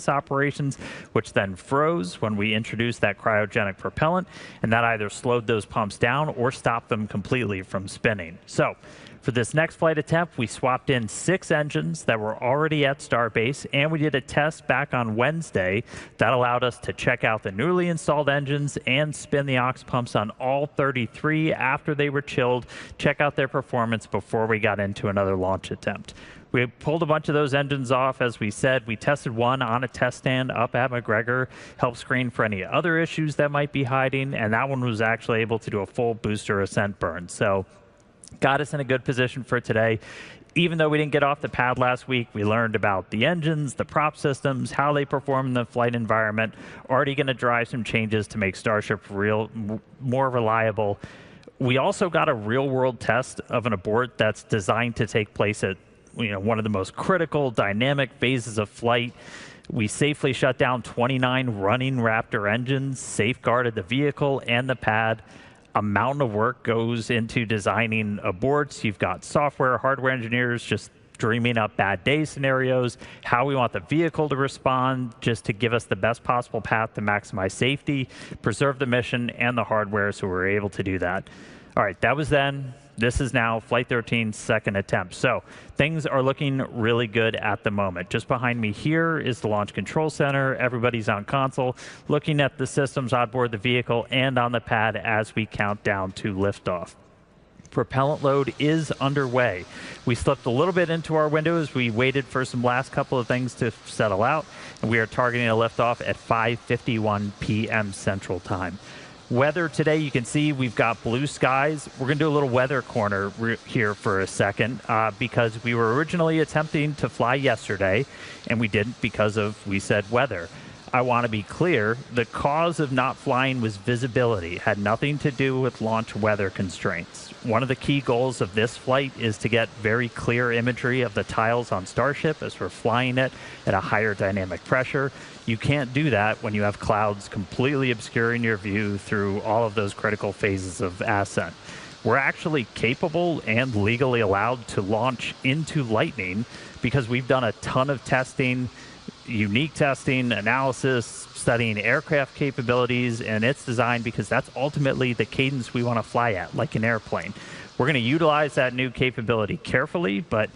operations, which then froze when we introduced that cryogenic propellant, and that either slowed those pumps down or stopped them completely from spinning. So for this next flight attempt, we swapped in 6 engines that were already at Starbase, and we did a test back on Wednesday that allowed us to check out the newly installed engines and spin the aux pumps on all 33 after they were chilled, check out their performance before we got into another launch attempt. We pulled a bunch of those engines off, as we said. We tested one on a test stand up at McGregor, helped screen for any other issues that might be hiding, and that one was actually able to do a full booster ascent burn. So got us in a good position for today. Even though we didn't get off the pad last week, we learned about the engines, the prop systems, how they perform in the flight environment. Already going to drive some changes to make Starship more reliable. We also got a real-world test of an abort that's designed to take place at one of the most critical dynamic phases of flight. We safely shut down 29 running Raptor engines, safeguarded the vehicle and the pad. A mountain of work goes into designing aborts. You've got software, hardware engineers just dreaming up bad day scenarios, how we want the vehicle to respond, just to give us the best possible path to maximize safety, preserve the mission and the hardware, so we're able to do that. All right, that was then. This is now Flight 13's second attempt. So things are looking really good at the moment. Just behind me here is the Launch Control Center. Everybody's on console, looking at the systems on board the vehicle and on the pad as we count down to liftoff. Propellant load is underway. We slipped a little bit into our window as we waited for some last couple of things to settle out, and we are targeting a liftoff at 5:51 p.m. Central Time. Weather today, you can see we've got blue skies. We're going to do a little weather corner here for a second because we were originally attempting to fly yesterday, and we didn't because of, we said, weather. I want to be clear, the cause of not flying was visibility. It had nothing to do with launch weather constraints. One of the key goals of this flight is to get very clear imagery of the tiles on Starship as we're flying it at a higher dynamic pressure. You can't do that when you have clouds completely obscuring your view through all of those critical phases of ascent. We're actually capable and legally allowed to launch into lightning because we've done a ton of testing, unique testing, analysis, studying aircraft capabilities, and it's designed because that's ultimately the cadence we want to fly at, like an airplane. We're going to utilize that new capability carefully, but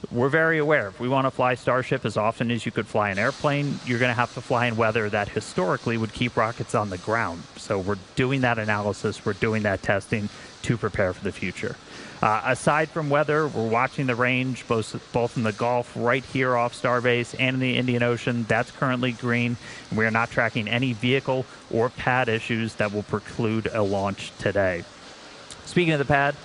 we're very aware if we want to fly Starship as often as you could fly an airplane, you're going to have to fly in weather that historically would keep rockets on the ground. So we're doing that analysis, we're doing that testing to prepare for the future. Aside from weather, we're watching the range, both in the Gulf right here off Starbase and in the Indian Ocean. That's currently green. And we are not tracking any vehicle or pad issues that will preclude a launch today. Speaking of the pad,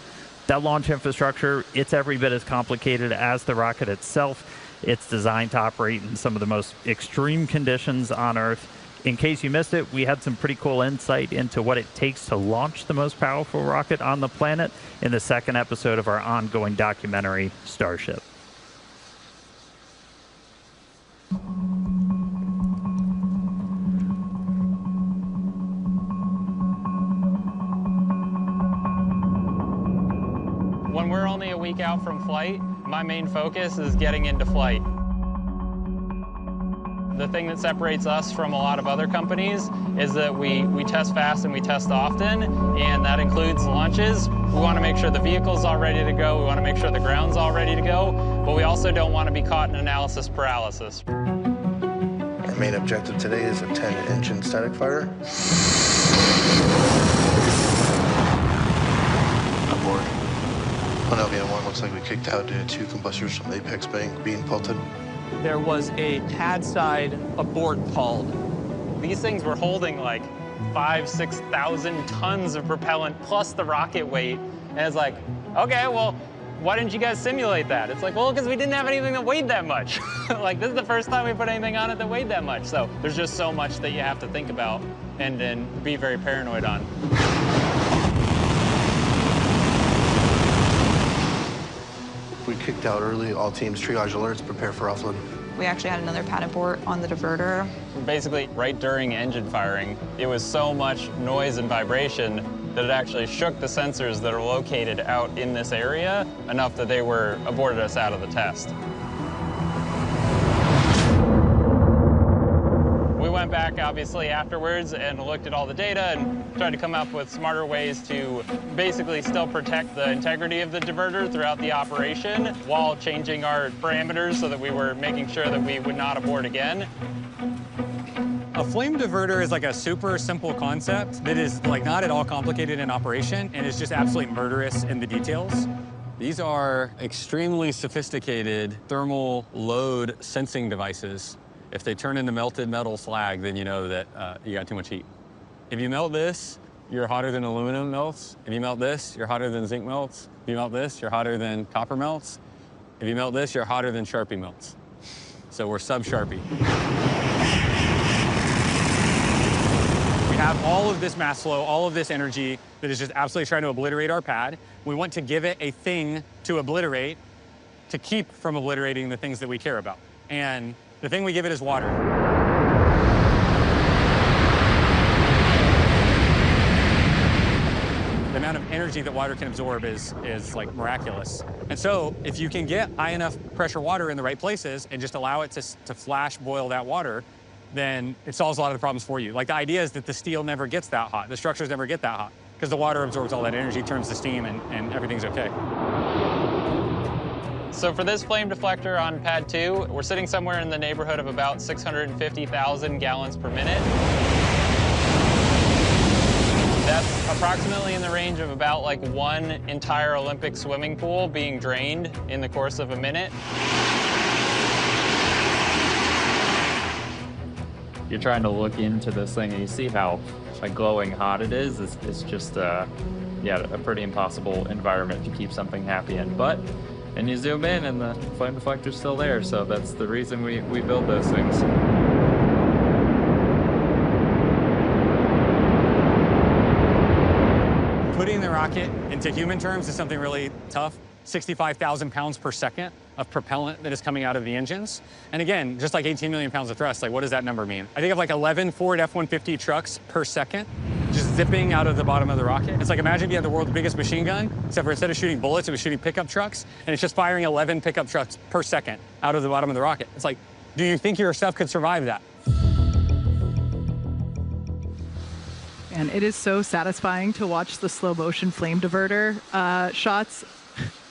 that launch infrastructure, it's every bit as complicated as the rocket itself. It's designed to operate in some of the most extreme conditions on Earth. In case you missed it, we had some pretty cool insight into what it takes to launch the most powerful rocket on the planet in the second episode of our ongoing documentary, Starship. When we're only a week out from flight, my main focus is getting into flight. The thing that separates us from a lot of other companies is that we test fast and we test often, and that includes launches. We want to make sure the vehicle's all ready to go. We want to make sure the ground's all ready to go, but we also don't want to be caught in analysis paralysis. Our main objective today is a 10-engine static fighter. Aboard. On LVN1, looks like we kicked out due to 2 combustors from the apex being pelted. There was a pad side abort called. These things were holding like 5,000–6,000 tons of propellant plus the rocket weight. And it's like, okay, well, why didn't you guys simulate that? It's like, well, because we didn't have anything that weighed that much. Like, this is the first time we put anything on it that weighed that much. So there's just so much that you have to think about and be very paranoid on. We kicked out early. All teams triage alerts, prepare for offload. We actually had another pad abort on the diverter. Basically, right during engine firing, it was so much noise and vibration that it actually shook the sensors that are located out in this area enough that they aborted us out of the test. went back, obviously, afterwards and looked at all the data and tried to come up with smarter ways to basically still protect the integrity of the diverter throughout the operation while changing our parameters so that we were making sure that we would not abort again. A flame diverter is like a super simple concept that is like not at all complicated in operation and is just absolutely murderous in the details. These are extremely sophisticated thermal load sensing devices. If they turn into melted metal slag, then you know that you got too much heat. If you melt this, you're hotter than aluminum melts. If you melt this, you're hotter than zinc melts. If you melt this, you're hotter than copper melts. If you melt this, you're hotter than Sharpie melts. So we're sub-Sharpie. We have all of this mass flow, all of this energy that is just absolutely trying to obliterate our pad. We want to give it a thing to obliterate to keep from obliterating the things that we care about. And the thing we give it is water. The amount of energy that water can absorb is like miraculous. And so if you can get high enough pressure water in the right places and just allow it to flash boil that water, then it solves a lot of the problems for you. Like the idea is that the steel never gets that hot, the structures never get that hot, because the water absorbs all that energy, turns to steam, and everything's okay. So for this flame deflector on pad 2, we're sitting somewhere in the neighborhood of about 650,000 gallons per minute. That's approximately in the range of about like one entire Olympic swimming pool being drained in the course of a minute. You're trying to look into this thing and you see how like glowing hot it is. It's just yeah, a pretty impossible environment to keep something happy in. But then you zoom in and the flame deflector's still there, so that's the reason we build those things. Putting the rocket into human terms is something really tough. 65,000 pounds per second of propellant that is coming out of the engines. And again, just like 18 million pounds of thrust, like what does that number mean? I think of like 11 Ford F-150 trucks per second just zipping out of the bottom of the rocket. It's like imagine if you had the world's biggest machine gun, except for instead of shooting bullets, it was shooting pickup trucks, and it's just firing 11 pickup trucks per second out of the bottom of the rocket. It's like, do you think your stuff could survive that? And it is so satisfying to watch the slow motion flame diverter shots.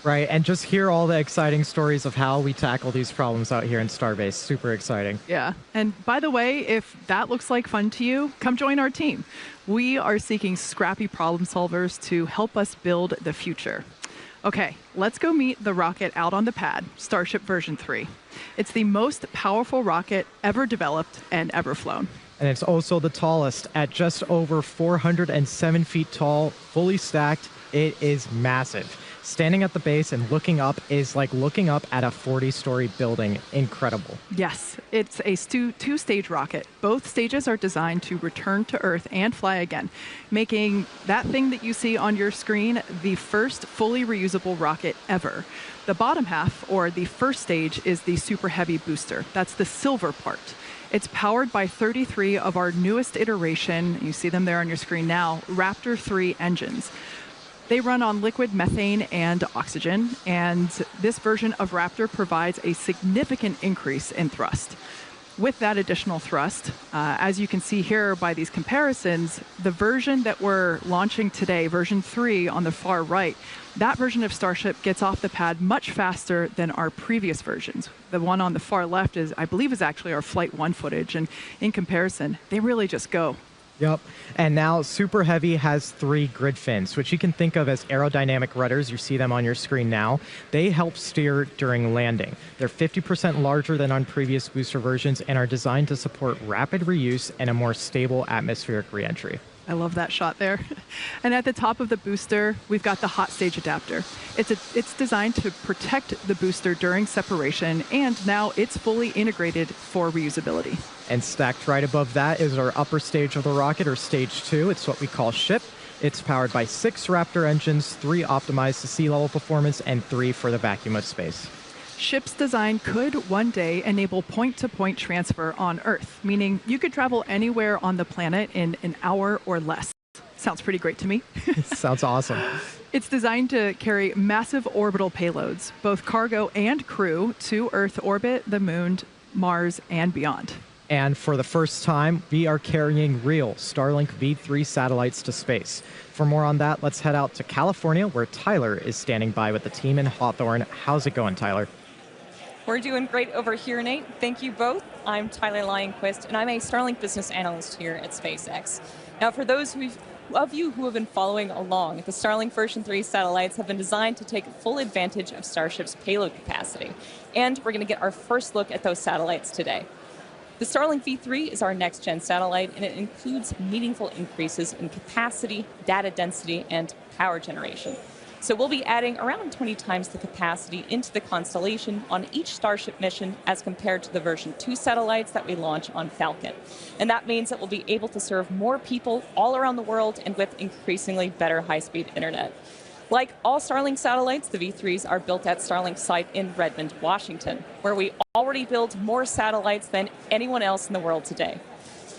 Right, and just hear all the exciting stories of how we tackle these problems out here in Starbase. Super exciting. Yeah, and by the way, if that looks like fun to you, come join our team. We are seeking scrappy problem solvers to help us build the future. Okay, let's go meet the rocket out on the pad, Starship version 3. It's the most powerful rocket ever developed and ever flown. And it's also the tallest at just over 407 feet tall, fully stacked. It is massive. Standing at the base and looking up is like looking up at a 40-story building. Incredible. Yes, it's a two-stage rocket. Both stages are designed to return to Earth and fly again, making that thing that you see on your screen the first fully reusable rocket ever. The bottom half, or the first stage, is the Super Heavy booster. That's the silver part. It's powered by 33 of our newest iteration, you see them there on your screen now, Raptor 3 engines. They run on liquid methane and oxygen, and this version of Raptor provides a significant increase in thrust. With that additional thrust, as you can see here by these comparisons, the version that we're launching today, version 3 on the far right, that version of Starship gets off the pad much faster than our previous versions. The one on the far left is, I believe, is actually our Flight 1 footage, and in comparison, they really just go. Yep. And now Super Heavy has 3 grid fins, which you can think of as aerodynamic rudders. You see them on your screen now. They help steer during landing. They're 50% larger than on previous booster versions and are designed to support rapid reuse and a more stable atmospheric reentry. I love that shot there. And at the top of the booster, we've got the hot stage adapter. It's designed to protect the booster during separation, and now it's fully integrated for reusability. And stacked right above that is our upper stage of the rocket, or stage 2. It's what we call Ship. It's powered by 6 Raptor engines, 3 optimized to sea level performance, and 3 for the vacuum of space. Ship's design could one day enable point-to-point transfer on Earth, meaning you could travel anywhere on the planet in an hour or less. Sounds pretty great to me. Sounds awesome. It's designed to carry massive orbital payloads, both cargo and crew, to Earth orbit, the Moon, Mars, and beyond. And for the first time, we are carrying real Starlink V3 satellites to space. For more on that, let's head out to California, where Tyler is standing by with the team in Hawthorne. How's it going, Tyler? We're doing great over here, Nate. Thank you both. I'm Tyler Lionquist, and I'm a Starlink business analyst here at SpaceX. Now, for those of you who have been following along, the Starlink version 3 satellites have been designed to take full advantage of Starship's payload capacity. And we're going to get our first look at those satellites today. The Starlink V3 is our next-gen satellite, and it includes meaningful increases in capacity, data density, and power generation. So we'll be adding around 20 times the capacity into the constellation on each Starship mission as compared to the version 2 satellites that we launch on Falcon. And that means that we'll be able to serve more people all around the world and with increasingly better high-speed internet. Like all Starlink satellites, the V3s are built at Starlink's site in Redmond, Washington, where we already build more satellites than anyone else in the world today.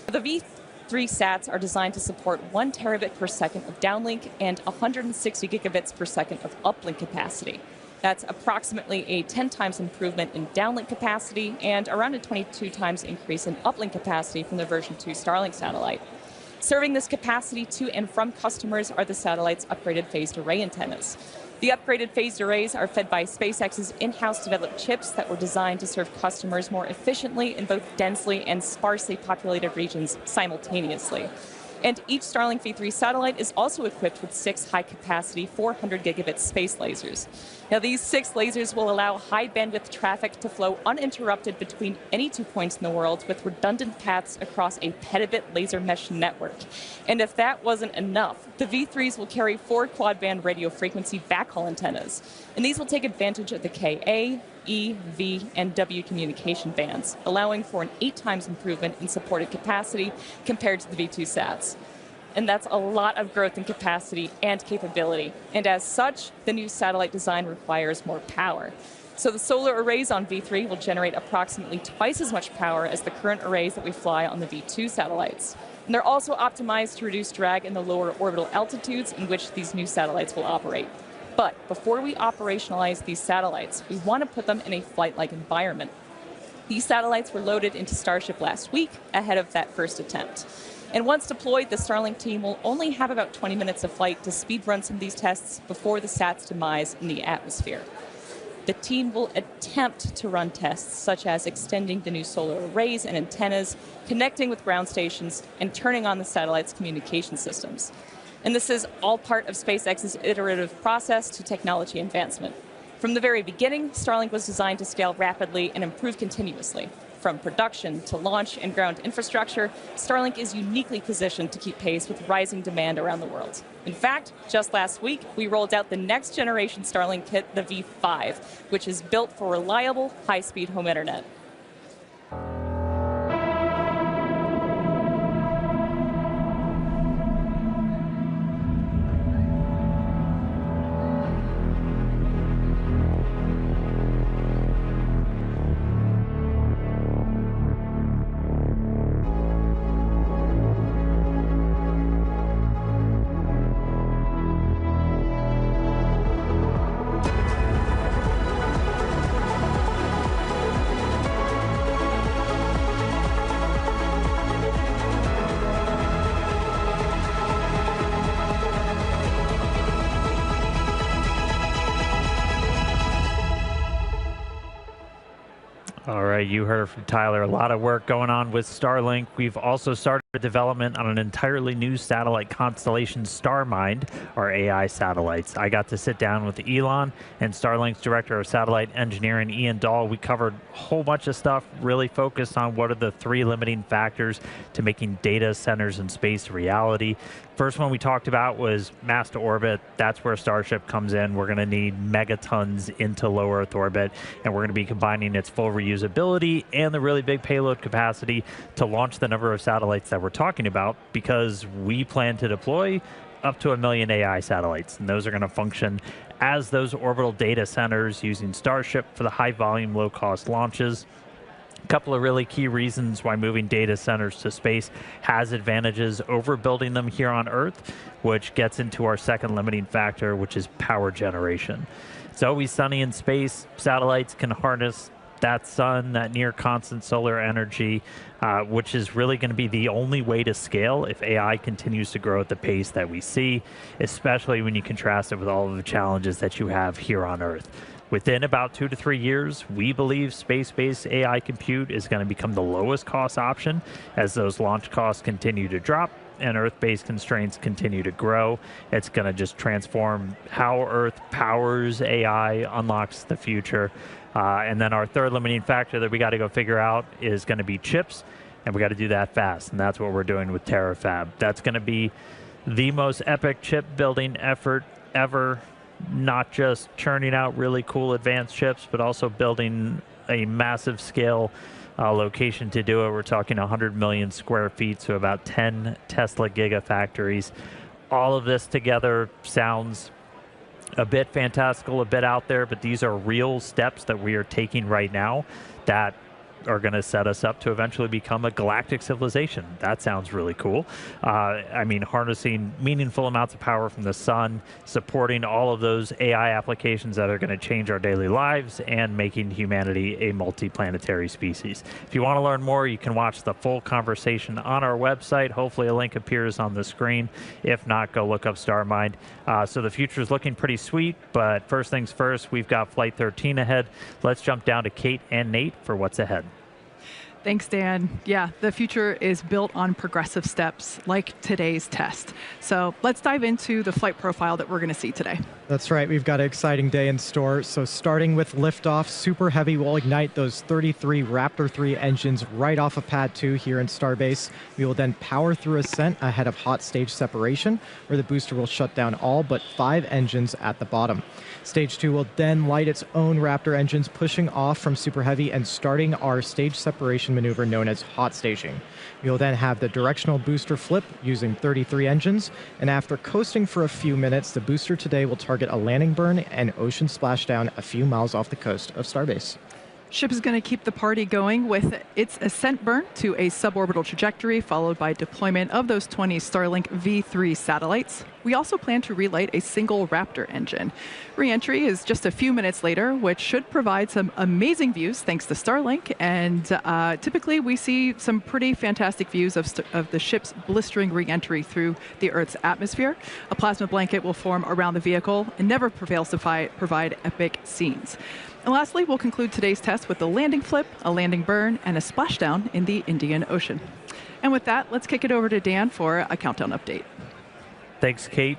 The V3 sats are designed to support 1 terabit per second of downlink and 160 gigabits per second of uplink capacity. That's approximately a 10 times improvement in downlink capacity and around a 22 times increase in uplink capacity from the version 2 Starlink satellite. Serving this capacity to and from customers are the satellite's upgraded phased array antennas. The upgraded phased arrays are fed by SpaceX's in-house developed chips that were designed to serve customers more efficiently in both densely and sparsely populated regions simultaneously. And each Starlink V3 satellite is also equipped with 6 high-capacity 400 gigabit space lasers. Now, these 6 lasers will allow high-bandwidth traffic to flow uninterrupted between any 2 points in the world with redundant paths across a petabit laser mesh network. And if that wasn't enough, the V3s will carry 4 quad-band radio frequency backhaul antennas. And these will take advantage of the Ka, E, V, and W communication bands, allowing for an 8 times improvement in supported capacity compared to the V2 sats. And that's a lot of growth in capacity and capability. And as such, the new satellite design requires more power. So the solar arrays on V3 will generate approximately twice as much power as the current arrays that we fly on the V2 satellites. And they're also optimized to reduce drag in the lower orbital altitudes in which these new satellites will operate. But before we operationalize these satellites, we want to put them in a flight-like environment. These satellites were loaded into Starship last week ahead of that first attempt. And once deployed, the Starlink team will only have about 20 minutes of flight to speed run some of these tests before the sat's demise in the atmosphere. The team will attempt to run tests such as extending the new solar arrays and antennas, connecting with ground stations, and turning on the satellite's communication systems. And this is all part of SpaceX's iterative process to technology advancement. From the very beginning, Starlink was designed to scale rapidly and improve continuously. From production to launch and ground infrastructure, Starlink is uniquely positioned to keep pace with rising demand around the world. In fact, just last week, we rolled out the next generation Starlink kit, the V5, which is built for reliable, high-speed home internet. All right, you heard from Tyler. A lot of work going on with Starlink. We've also started development on an entirely new satellite constellation, StarMind, our AI satellites. I got to sit down with Elon and Starlink's director of satellite engineering, Ian Dahl. We covered a whole bunch of stuff, really focused on what are the 3 limiting factors to making data centers in space a reality. First one we talked about was mass to orbit. That's where Starship comes in. We're going to need megatons into low Earth orbit, and we're going to be combining its full reusability and the really big payload capacity to launch the number of satellites that we're talking about, because we plan to deploy up to 1 million AI satellites, and those are going to function as those orbital data centers using Starship for the high volume, low cost launches. A couple of really key reasons why moving data centers to space has advantages over building them here on Earth, which gets into our second limiting factor, which is power generation. It's always sunny in space. Satellites can harness that sun, that near constant solar energy, which is really going to be the only way to scale if AI continues to grow at the pace that we see, especially when you contrast it with all of the challenges that you have here on Earth. Within about 2 to 3 years, we believe space-based AI compute is going to become the lowest cost option as those launch costs continue to drop and Earth-based constraints continue to grow. It's going to just transform how Earth powers AI, unlocks the future. And then our third limiting factor that we got to go figure out is going to be chips, and we got to do that fast. And that's what we're doing with TerraFab. That's going to be the most epic chip building effort ever. Not just churning out really cool advanced chips, but also building a massive scale location to do it. We're talking 100 million square feet, so about 10 Tesla gigafactories. All of this together sounds a bit fantastical, a bit out there, but these are real steps that we are taking right now that are going to set us up to eventually become a galactic civilization. That sounds really cool. I mean, harnessing meaningful amounts of power from the sun, supporting all of those AI applications that are going to change our daily lives, and making humanity a multi-planetary species. If you want to learn more, you can watch the full conversation on our website. Hopefully a link appears on the screen. If not, go look up StarMind. So the future is looking pretty sweet, but first things first, we've got Flight 13 ahead. Let's jump down to Kate and Nate for what's ahead. Thanks, Dan. Yeah, the future is built on progressive steps like today's test. So let's dive into the flight profile that we're going to see today. That's right. We've got an exciting day in store. So starting with liftoff, Super Heavy will ignite those 33 Raptor 3 engines right off of Pad 2 here in Starbase. We will then power through ascent ahead of hot stage separation, where the booster will shut down all but 5 engines at the bottom. Stage 2 will then light its own Raptor engines, pushing off from Super Heavy and starting our stage separation maneuver known as hot staging. We will then have the directional booster flip using 33 engines, and after coasting for a few minutes, the booster today will target a landing burn and ocean splashdown a few miles off the coast of Starbase. Ship is going to keep the party going with its ascent burn to a suborbital trajectory, followed by deployment of those 20 Starlink V3 satellites. We also plan to relight a single Raptor engine. Re-entry is just a few minutes later, which should provide some amazing views thanks to Starlink. And typically we see some pretty fantastic views of the ship's blistering re-entry through the Earth's atmosphere. A plasma blanket will form around the vehicle and never prevails to provide epic scenes. And lastly, we'll conclude today's test with a landing flip, a landing burn, and a splashdown in the Indian Ocean. And with that, let's kick it over to Dan for a countdown update. Thanks, Kate.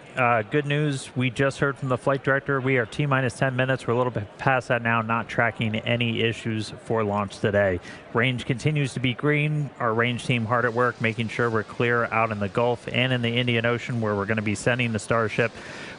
Good news. We just heard from the flight director. We are T-minus 10 minutes. We're a little bit past that now, not tracking any issues for launch today. Range continues to be green. Our range team hard at work, making sure we're clear out in the Gulf and in the Indian Ocean, where we're going to be sending the Starship.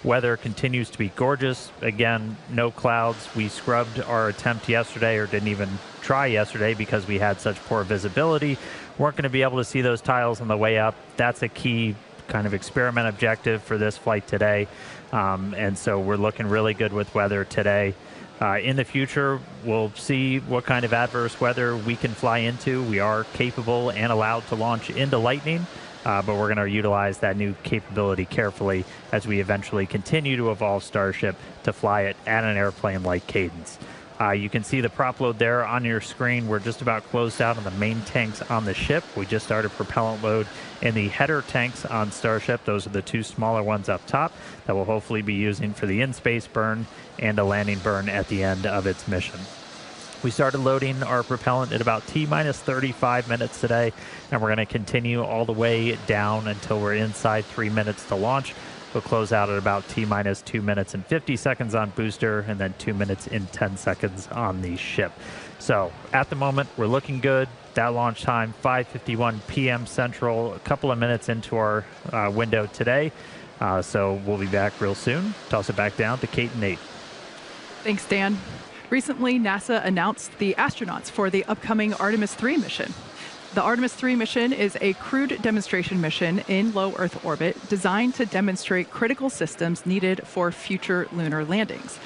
Weather continues to be gorgeous. Again, no clouds. We scrubbed our attempt yesterday, or didn't even try yesterday, because we had such poor visibility. Weren't going to be able to see those tiles on the way up. That's a key kind of experiment objective for this flight today. And so we're looking really good with weather today. In the future, we'll see what kind of adverse weather we can fly into. We are capable and allowed to launch into lightning, but we're going to utilize that new capability carefully as we eventually continue to evolve Starship to fly it at an airplane-like cadence. You can see the prop load there on your screen. We're just about closed out on the main tanks on the ship. We just started propellant load in the header tanks on Starship. Those are the 2 smaller ones up top that we'll hopefully be using for the in-space burn and a landing burn at the end of its mission. We started loading our propellant at about T-minus 35 minutes today, and we're going to continue all the way down until we're inside 3 minutes to launch. We'll close out at about T-minus 2 minutes and 50 seconds on booster, and then 2 minutes and 10 seconds on the ship. So at the moment, we're looking good. That launch time, 5:51 p.m. Central, a couple of minutes into our window today. So we'll be back real soon. Toss it back down to Kate and Nate. Thanks, Dan. Recently, NASA announced the astronauts for the upcoming Artemis 3 mission. The Artemis 3 mission is a crewed demonstration mission in low Earth orbit designed to demonstrate critical systems needed for future lunar landings.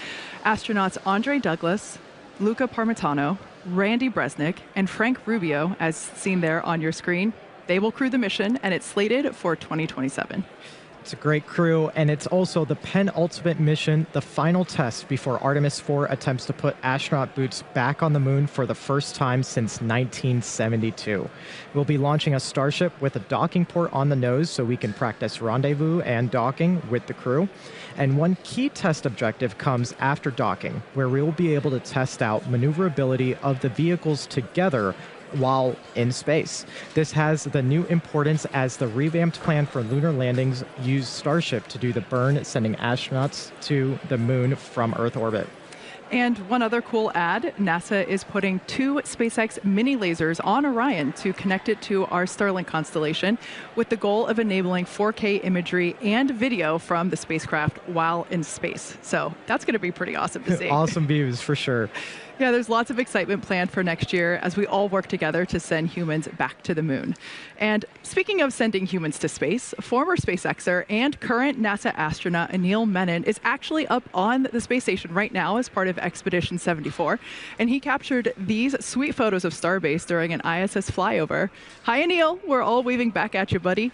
Astronauts Andre Douglas, Luca Parmitano, Randy Bresnik, and Frank Rubio, as seen there on your screen, they will crew the mission, and it's slated for 2027. It's a great crew, and it's also the penultimate mission, the final test before Artemis 4 attempts to put astronaut boots back on the moon for the first time since 1972. We'll be launching a Starship with a docking port on the nose so we can practice rendezvous and docking with the crew. And one key test objective comes after docking, where we will be able to test out maneuverability of the vehicles together while in space. This has the new importance as the revamped plan for lunar landings use Starship to do the burn, sending astronauts to the moon from Earth orbit. And one other cool ad, NASA is putting 2 SpaceX mini lasers on Orion to connect it to our Starlink constellation with the goal of enabling 4K imagery and video from the spacecraft while in space. So that's going to be pretty awesome to see. Awesome views for sure. Yeah, there's lots of excitement planned for next year as we all work together to send humans back to the moon. And speaking of sending humans to space, former SpaceXer and current NASA astronaut Anil Menon is actually up on the space station right now as part of Expedition 74. And he captured these sweet photos of Starbase during an ISS flyover. Hi, Anil. We're all waving back at you, buddy.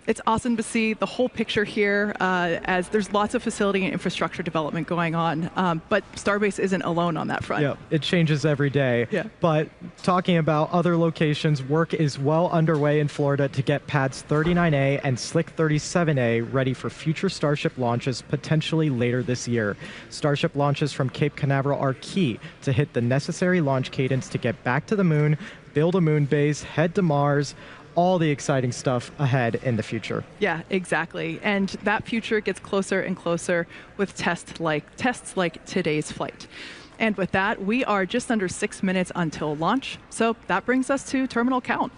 It's awesome to see the whole picture here as there's lots of facility and infrastructure development going on, but Starbase isn't alone on that front. Yeah, it changes every day. Yeah. But talking about other locations, work is well underway in Florida to get pads 39A and Slick 37A ready for future Starship launches potentially later this year. Starship launches from Cape Canaveral are key to hit the necessary launch cadence to get back to the moon, build a moon base, head to Mars, all the exciting stuff ahead in the future. Yeah, exactly. And that future gets closer and closer with tests like today's flight. And with that, we are just under 6 minutes until launch. So that brings us to terminal count.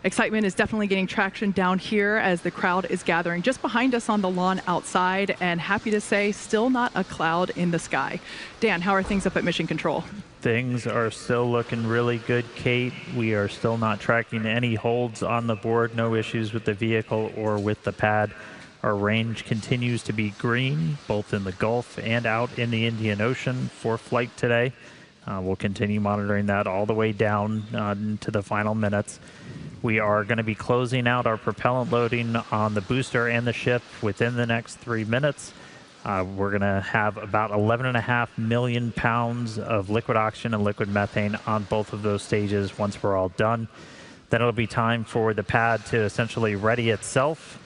Excitement is definitely gaining traction down here as the crowd is gathering just behind us on the lawn outside. And happy to say, still not a cloud in the sky. Dan, how are things up at Mission Control? Things are still looking really good, Kate. We are still not tracking any holds on the board. No issues with the vehicle or with the pad. Our range continues to be green, both in the Gulf and out in the Indian Ocean for flight today. We'll continue monitoring that all the way down to the final minutes. We are going to be closing out our propellant loading on the booster and the ship within the next 3 minutes. We're going to have about 11.5 million pounds of liquid oxygen and liquid methane on both of those stages once we're all done. Then it'll be time for the pad to essentially ready itself,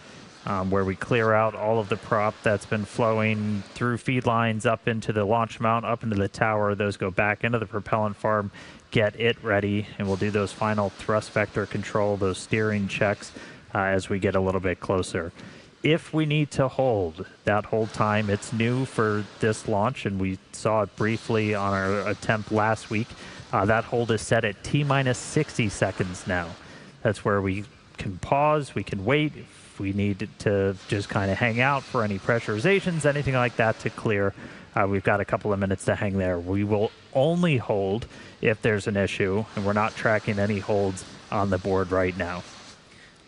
where we clear out all of the prop that's been flowing through feed lines up into the launch mount, up into the tower. Those go back into the propellant farm, get it ready, and we'll do those final thrust vector control, those steering checks as we get a little bit closer. If we need to hold that hold time, it's new for this launch, and we saw it briefly on our attempt last week. That hold is set at T-minus 60 seconds now. That's where we can pause, we can wait. If we need to just kind of hang out for any pressurizations, anything like that to clear, we've got a couple of minutes to hang there. We will only hold if there's an issue, and we're not tracking any holds on the board right now.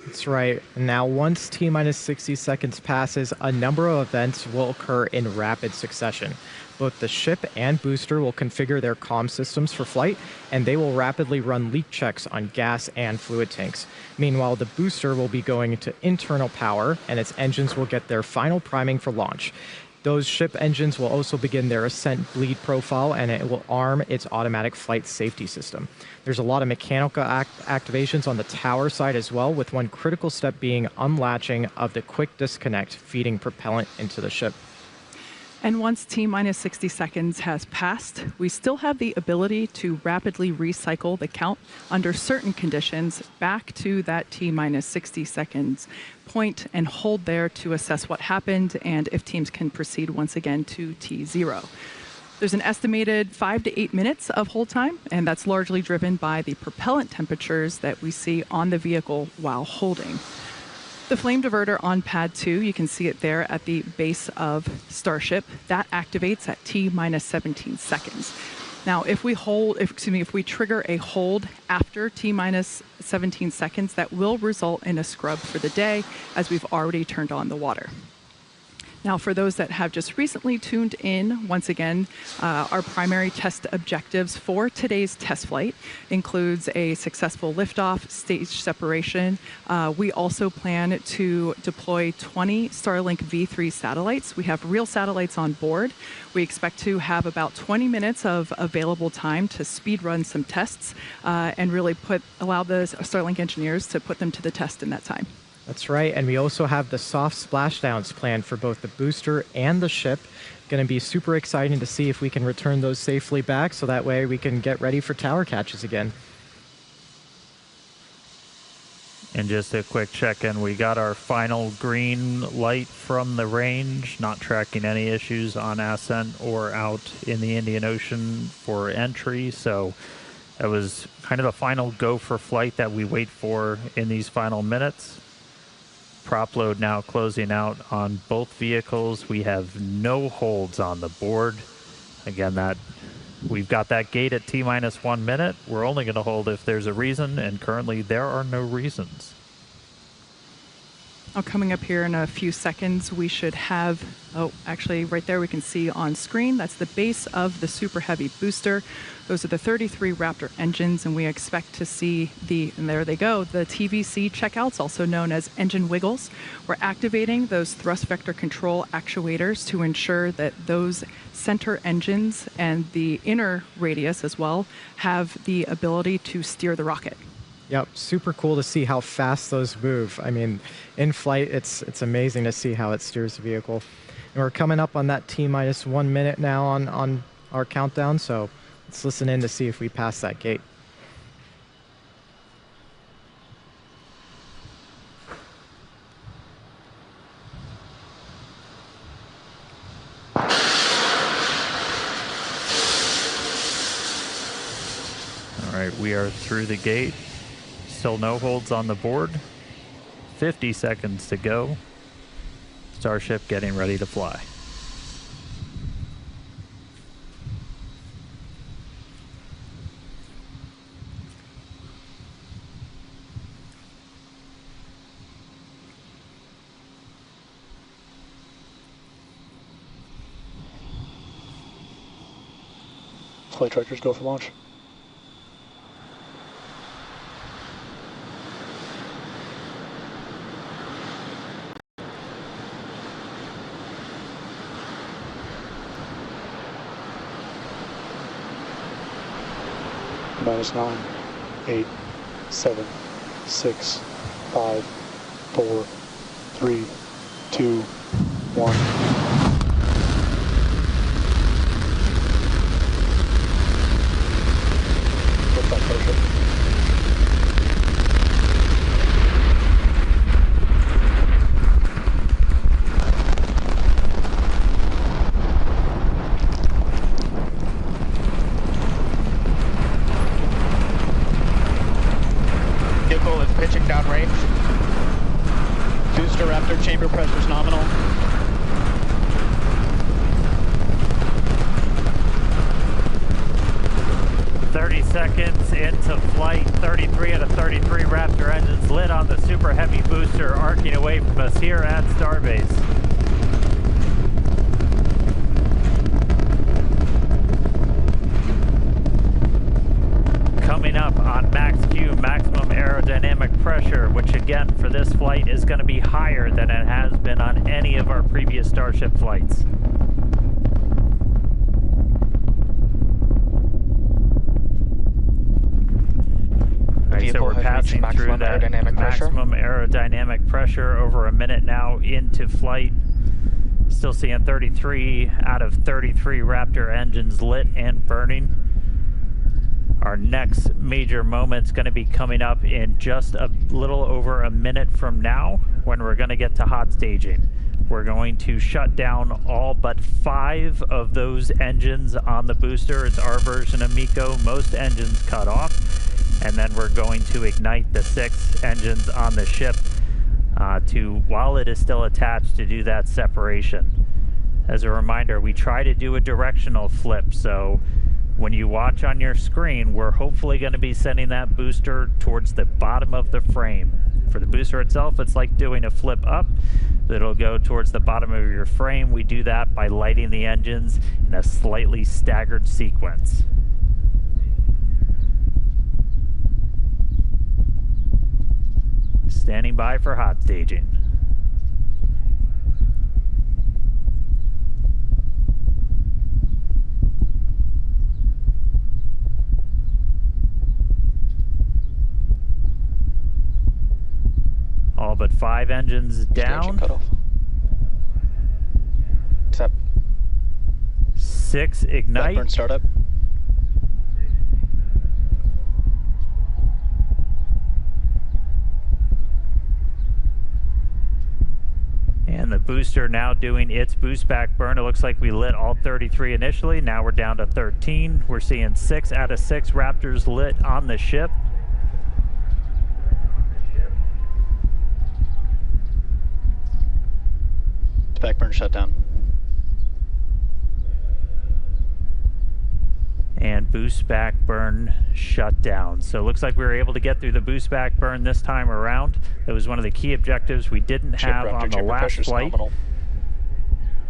That's right. Now, once T-minus 60 seconds passes, a number of events will occur in rapid succession. Both the ship and booster will configure their comm systems for flight, and they will rapidly run leak checks on gas and fluid tanks. Meanwhile, the booster will be going into internal power, and its engines will get their final priming for launch. Those ship engines will also begin their ascent bleed profile, and it will arm its automatic flight safety system. There's a lot of mechanical activations on the tower side as well, with one critical step being unlatching of the quick disconnect feeding propellant into the ship. And once T-minus 60 seconds has passed, we still have the ability to rapidly recycle the count under certain conditions back to that T-minus 60 seconds point and hold there to assess what happened and if teams can proceed once again to T0. There's an estimated 5 to 8 minutes of hold time, and that's largely driven by the propellant temperatures that we see on the vehicle while holding. The flame diverter on pad 2, you can see it there at the base of Starship. That activates at T-minus 17 seconds. Now, if we trigger a hold after T-minus 17 seconds, that will result in a scrub for the day, as we've already turned on the water. Now, for those that have just recently tuned in, once again, our primary test objectives for today's test flight includes a successful liftoff, stage separation. We also plan to deploy 20 Starlink V3 satellites. We have real satellites on board. We expect to have about 20 minutes of available time to speed run some tests and really allow the Starlink engineers to put them to the test in that time. That's right, and we also have the soft splashdowns planned for both the booster and the ship. Going to be super exciting to see if we can return those safely back, so that way we can get ready for tower catches again. And just a quick check-in, we got our final green light from the range, not tracking any issues on ascent or out in the Indian Ocean for entry, so that was kind of the final go for flight that we wait for in these final minutes. Prop load now closing out on both vehicles. We have no holds on the board. Again, we've got that gate at T-minus 1 minute. We're only going to hold if there's a reason, and currently there are no reasons. Coming up here in a few seconds, we should have, actually right there we can see on screen, that's the base of the Super Heavy booster. Those are the 33 Raptor engines, and we expect to see and there they go, the TVC checkouts, also known as engine wiggles. We're activating those thrust vector control actuators to ensure that those center engines and the inner radius as well have the ability to steer the rocket. Yep, super cool to see how fast those move. I mean, in flight, it's amazing to see how it steers the vehicle. And we're coming up on that T-minus 1 minute now on our countdown, so let's listen in to see if we pass that gate. All right, we are through the gate. Still no holds on the board. 50 seconds to go. Starship getting ready to fly. Flight tractors go for launch. Minus 9, 8, 7, 6, 5, 4, 3, 2, 1. Lift off, Starship. Vehicle is pitching downrange. Booster Raptor chamber pressure is nominal. Seconds into flight, 33 out of 33 Raptor engines lit on the Super Heavy booster, arcing away from us here at Starbase. Coming up on max Q, maximum aerodynamic pressure, which again for this flight is going to be higher than it has been on any of our previous Starship flights. So we're passing through that maximum aerodynamic pressure over a minute now into flight. Still seeing 33 out of 33 Raptor engines lit and burning. Our next major moment's going to be coming up in just a little over a minute from now when we're going to get to hot staging. We're going to shut down all but 5 of those engines on the booster. It's our version of MECO. Most engines cut off. And then we're going to ignite the 6 engines on the ship while it is still attached, to do that separation. As a reminder, we try to do a directional flip, so when you watch on your screen, we're hopefully going to be sending that booster towards the bottom of the frame. For the booster itself, it's like doing a flip up. It'll go towards the bottom of your frame. We do that by lighting the engines in a slightly staggered sequence. Standing by for hot staging. All but 5 engines down. Cutoff. Tap. 6 ignite. Backburn startup. And the booster now doing its boost back burn. It looks like we lit all 33 initially. Now we're down to 13. We're seeing 6 out of 6 Raptors lit on the ship. Backburn shut down. And boost back burn shut down. So it looks like we were able to get through the boost back burn this time around. That was one of the key objectives we didn't have on the last flight. Nominal.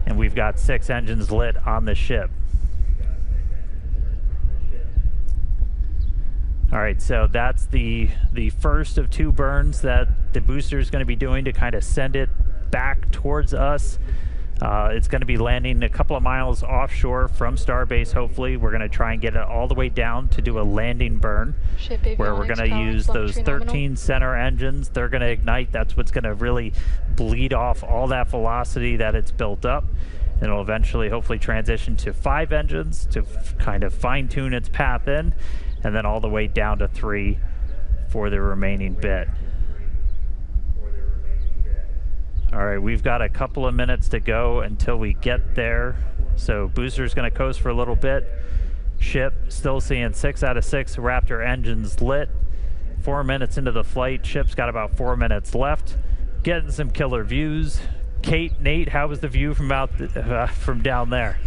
And we've got 6 engines lit on the ship. All right, so that's the first of 2 burns that the booster is going to be doing to kind of send it back towards us. It's going to be landing a couple of miles offshore from Starbase, hopefully. We're going to try and get it all the way down to do a landing burn, where we're going to use those 13 center engines. They're going to ignite. That's what's going to really bleed off all that velocity that it's built up. And it'll eventually, hopefully, transition to 5 engines to kind of fine-tune its path in, and then all the way down to 3 for the remaining bit. All right, we've got a couple of minutes to go until we get there. So booster's going to coast for a little bit. Ship still seeing 6 out of 6 Raptor engines lit. 4 minutes into the flight, ship's got about 4 minutes left. Getting some killer views. Kate, Nate, how was the view from down there?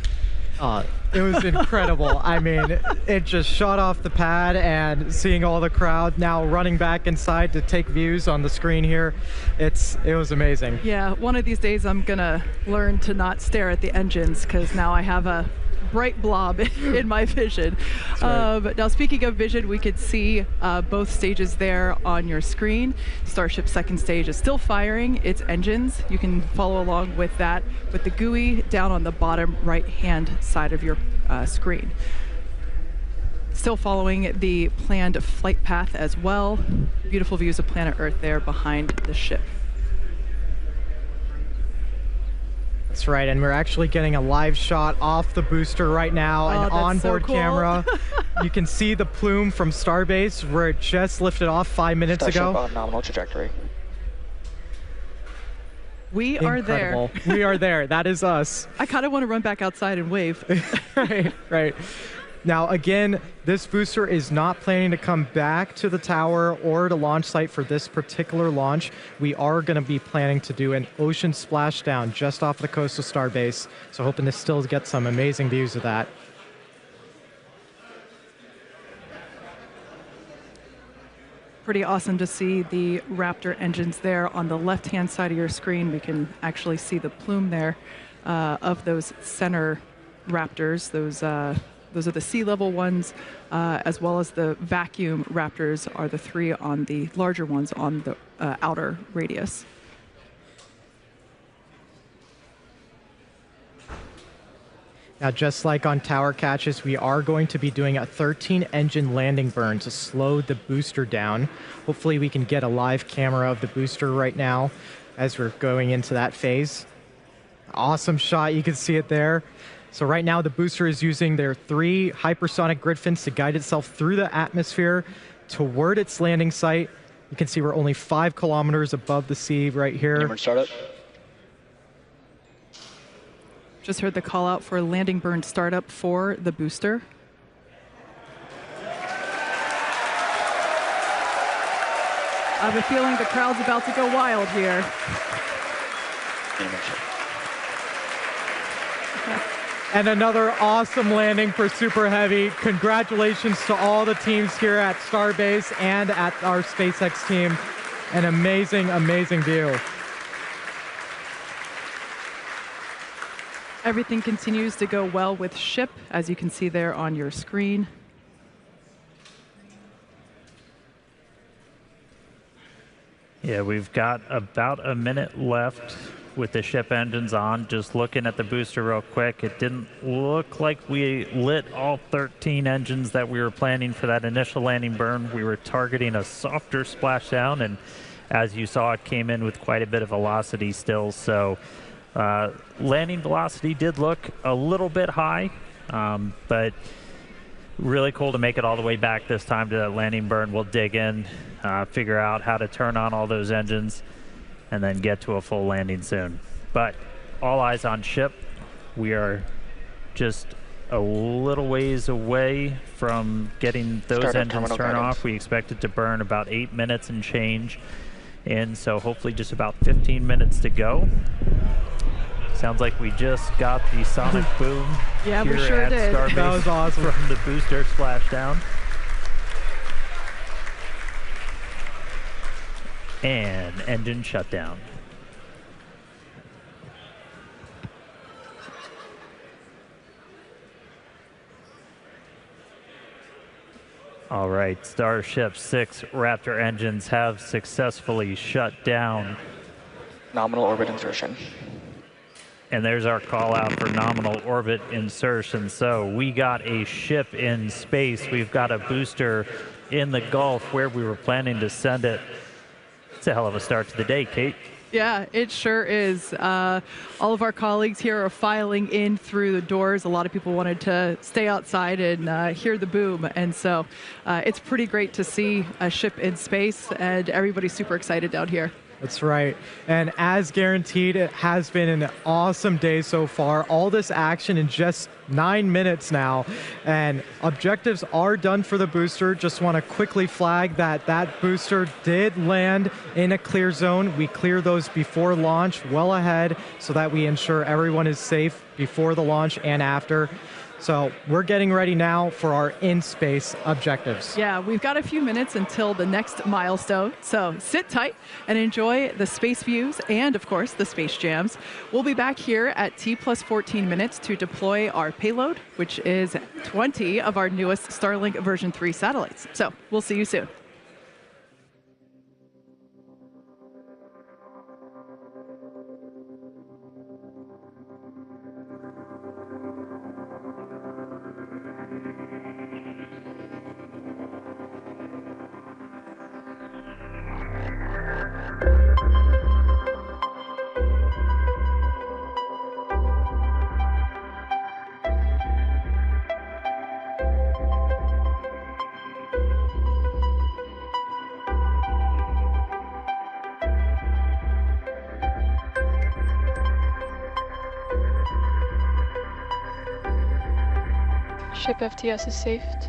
It was incredible. I mean, it just shot off the pad, and seeing all the crowd now running back inside to take views on the screen here, it was amazing. Yeah, one of these days I'm gonna learn to not stare at the engines, because now I have a bright blob in my vision. Right. Now, speaking of vision, we could see both stages there on your screen. Starship's second stage is still firing its engines. You can follow along with that with the GUI down on the bottom right-hand side of your screen. Still following the planned flight path as well. Beautiful views of planet Earth there behind the ship. That's right, and we're actually getting a live shot off the booster right now, an onboard camera. You can see the plume from Starbase where it just lifted off 5 minutes ago. On nominal trajectory. We are there. We are there. That is us. I kind of want to run back outside and wave. Right. Now, again, this booster is not planning to come back to the tower or to launch site for this particular launch. We are going to be planning to do an ocean splashdown just off the coast of Starbase, so hoping to still get some amazing views of that. Pretty awesome to see the Raptor engines there on the left-hand side of your screen. We can actually see the plume there of those center Raptors. Those are the sea level ones, as well as the vacuum Raptors are the 3 on the larger ones on the outer radius. Now, just like on tower catches, we are going to be doing a 13 engine landing burn to slow the booster down. Hopefully we can get a live camera of the booster right now as we're going into that phase. Awesome shot, you can see it there. So right now the booster is using their 3 hypersonic grid fins to guide itself through the atmosphere toward its landing site. You can see we're only 5 kilometers above the sea right here. Startup. Just heard the call out for landing burn startup for the booster. I have a feeling the crowd's about to go wild here. And another awesome landing for Super Heavy. Congratulations to all the teams here at Starbase and at our SpaceX team. An amazing, amazing view. Everything continues to go well with ship, as you can see there on your screen. Yeah, we've got about a minute left with the ship engines on. Just looking at the booster real quick, it didn't look like we lit all 13 engines that we were planning for that initial landing burn. We were targeting a softer splashdown, and as you saw, it came in with quite a bit of velocity still. So landing velocity did look a little bit high, but really cool to make it all the way back this time to that landing burn. We'll dig in, figure out how to turn on all those engines, and then get to a full landing soon. But all eyes on ship. We are just a little ways away from getting those engines turned off. We expect it to burn about 8 minutes and change in, so hopefully just about 15 minutes to go. Sounds like we just got the sonic boom yeah, here we sure at did. Starbase That was awesome. from the booster splashdown. And engine shutdown. All right, Starship 6 Raptor engines have successfully shut down. Nominal orbit insertion. And there's our call out for nominal orbit insertion. So we got a ship in space. We've got a booster in the Gulf where we were planning to send it. It's a hell of a start to the day, Kate. Yeah, it sure is. All of our colleagues here are filing in through the doors. A lot of people wanted to stay outside and hear the boom. And so it's pretty great to see a ship in space, and everybody's super excited down here. That's right. And as guaranteed, it has been an awesome day so far. All this action in just 9 minutes now. And objectives are done for the booster. Just want to quickly flag that that booster did land in a clear zone. We clear those before launch, well ahead, so that we ensure everyone is safe before the launch and after. So we're getting ready now for our in-space objectives. Yeah, we've got a few minutes until the next milestone, so sit tight and enjoy the space views and, of course, the space jams. We'll be back here at T+14 minutes to deploy our payload, which is 20 of our newest Starlink version 3 satellites. So we'll see you soon. Ship FTS is saved.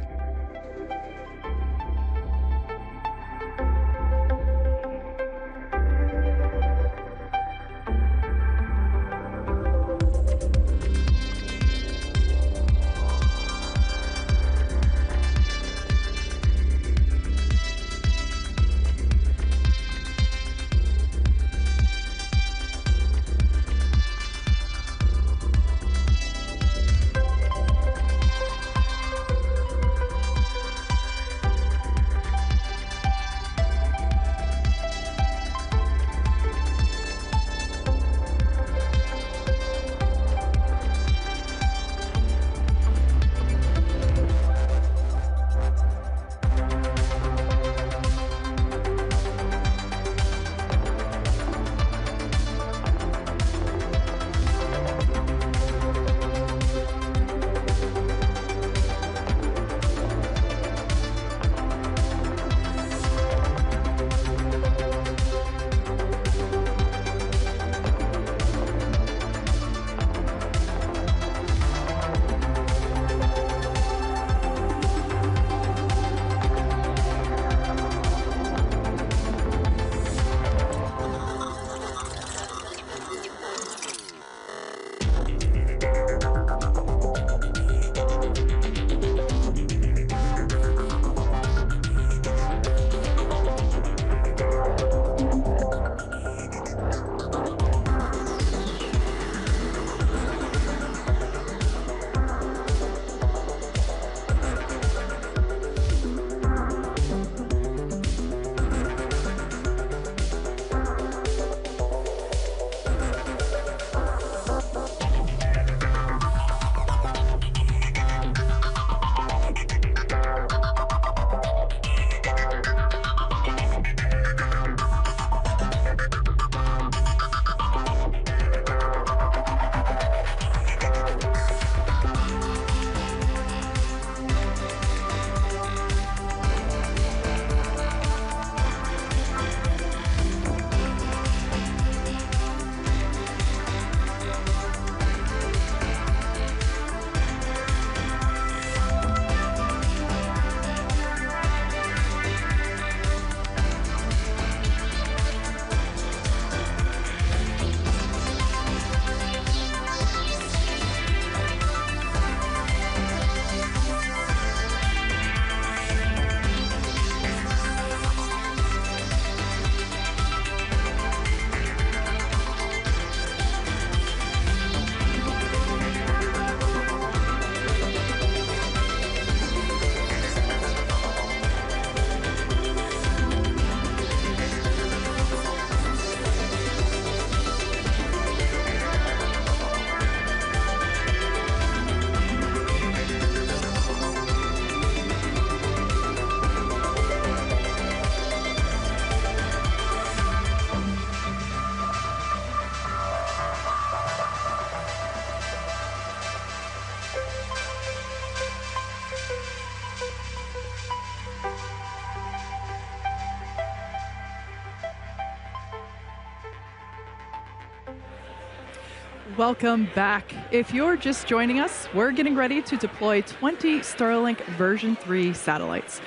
Welcome back. If you're just joining us, we're getting ready to deploy 20 Starlink version 3 satellites.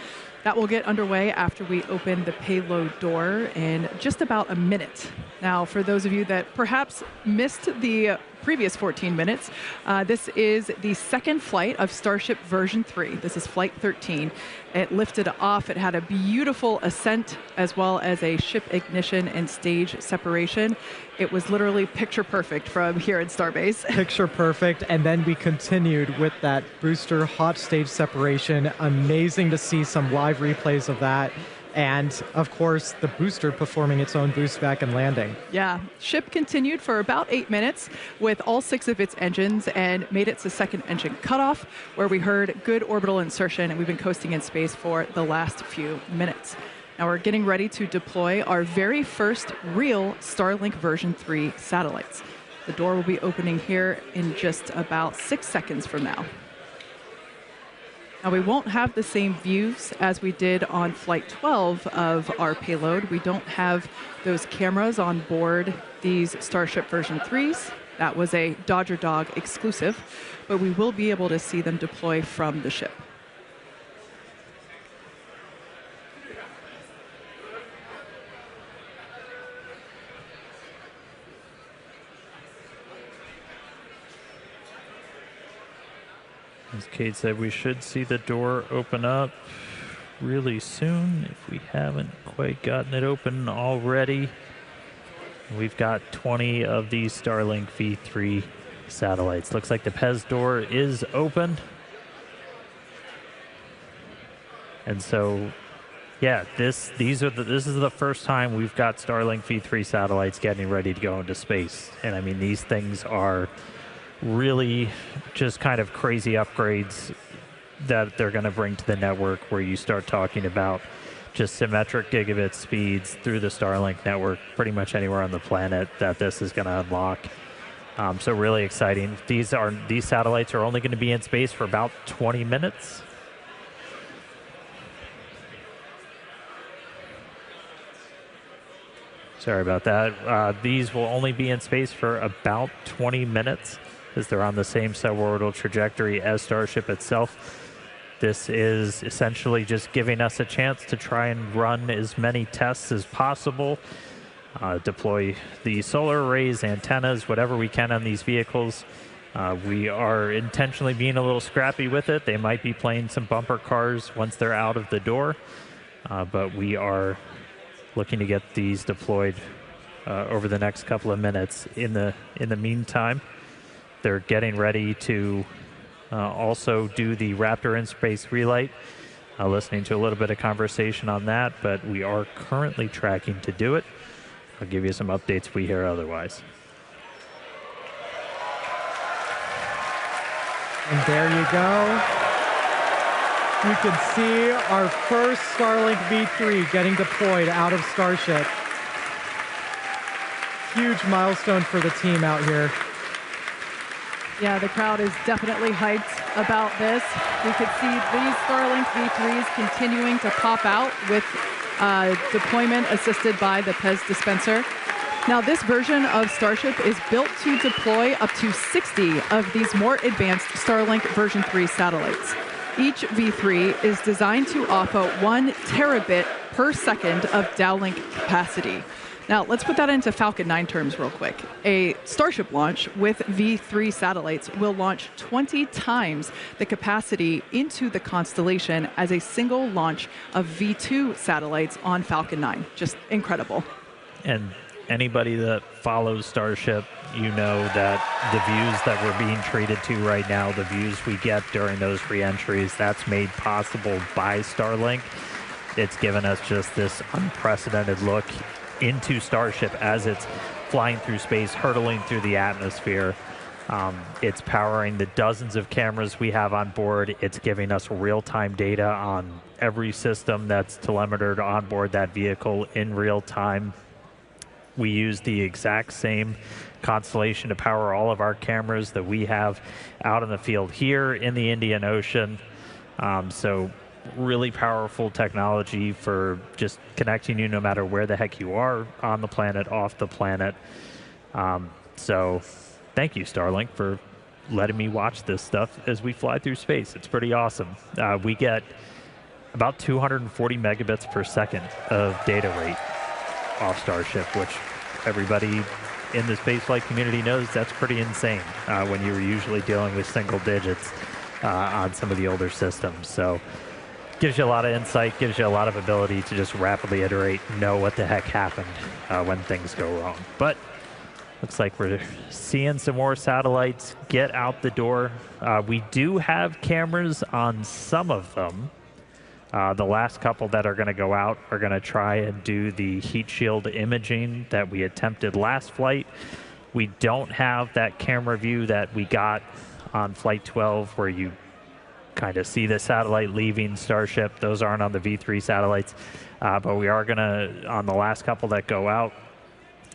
That will get underway after we open the payload door in just about a minute. Now, for those of you that perhaps missed the previous 14 minutes, this is the second flight of Starship version 3. This is flight 13. It lifted off. It had a beautiful ascent as well as a ship ignition and stage separation. It was literally picture perfect from here at Starbase. Picture perfect, and then we continued with that booster hot stage separation. Amazing to see some live replays of that. And, of course, the booster performing its own boost back and landing. Yeah, ship continued for about 8 minutes with all 6 of its engines and made it to second engine cutoff, where we heard good orbital insertion, and we've been coasting in space for the last few minutes. Now we're getting ready to deploy our very first real Starlink version 3 satellites. The door will be opening here in just about 6 seconds from now. Now, we won't have the same views as we did on Flight 12 of our payload. We don't have those cameras on board these Starship version 3s. That was a Dodger Dog exclusive, but we will be able to see them deploy from the ship. As Kate said, we should see the door open up really soon if we haven't quite gotten it open already. We've got 20 of these Starlink V3 satellites. Looks like the PEZ door is open. And so, yeah, this is the first time we've got Starlink V3 satellites getting ready to go into space. And I mean, these things are really just kind of crazy upgrades that they're going to bring to the network, where you start talking about just symmetric gigabit speeds through the Starlink network pretty much anywhere on the planet that this is going to unlock. So really exciting. These satellites are only going to be in space for about 20 minutes. Sorry about that. These will only be in space for about 20 minutes as they're on the same suborbital trajectory as Starship itself. This is essentially just giving us a chance to try and run as many tests as possible, deploy the solar arrays, antennas, whatever we can on these vehicles. We are intentionally being a little scrappy with it. They might be playing some bumper cars once they're out of the door, but we are looking to get these deployed over the next couple of minutes. In the meantime, they're getting ready to also do the Raptor in-space relight. Listening to a little bit of conversation on that, but we are currently tracking to do it. I'll give you some updates if we hear otherwise. And there you go. You can see our first Starlink V3 getting deployed out of Starship. Huge milestone for the team out here. Yeah, the crowd is definitely hyped about this. We could see these Starlink V3s continuing to pop out with deployment assisted by the PEZ dispenser. Now, this version of Starship is built to deploy up to 60 of these more advanced Starlink version 3 satellites. Each V3 is designed to offer 1 terabit per second of downlink capacity. Now, let's put that into Falcon 9 terms real quick. A Starship launch with V3 satellites will launch 20 times the capacity into the constellation as a single launch of V2 satellites on Falcon 9. Just incredible. And anybody that follows Starship, you know that the views that we're being treated to right now, the views we get during those re-entries, that's made possible by Starlink. It's given us just this unprecedented look into Starship as it's flying through space, hurtling through the atmosphere. It's powering the dozens of cameras we have on board. It's giving us real-time data on every system that's telemetered on board that vehicle in real time. We use the exact same constellation to power all of our cameras that we have out in the field here in the Indian Ocean. So really powerful technology for just connecting you no matter where the heck you are on the planet, off the planet. So thank you, Starlink, for letting me watch this stuff as we fly through space. It's pretty awesome. We get about 240 megabits per second of data rate off Starship, which everybody in the spaceflight community knows that's pretty insane when you're usually dealing with single digits on some of the older systems. So gives you a lot of insight, gives you a lot of ability to just rapidly iterate, know what the heck happened when things go wrong. But looks like we're seeing some more satellites get out the door. We do have cameras on some of them. The last couple that are going to go out are going to try and do the heat shield imaging that we attempted last flight. We don't have that camera view that we got on Flight 12 where you kind of see the satellite leaving Starship. Those aren't on the V3 satellites, but we are going to, on the last couple that go out,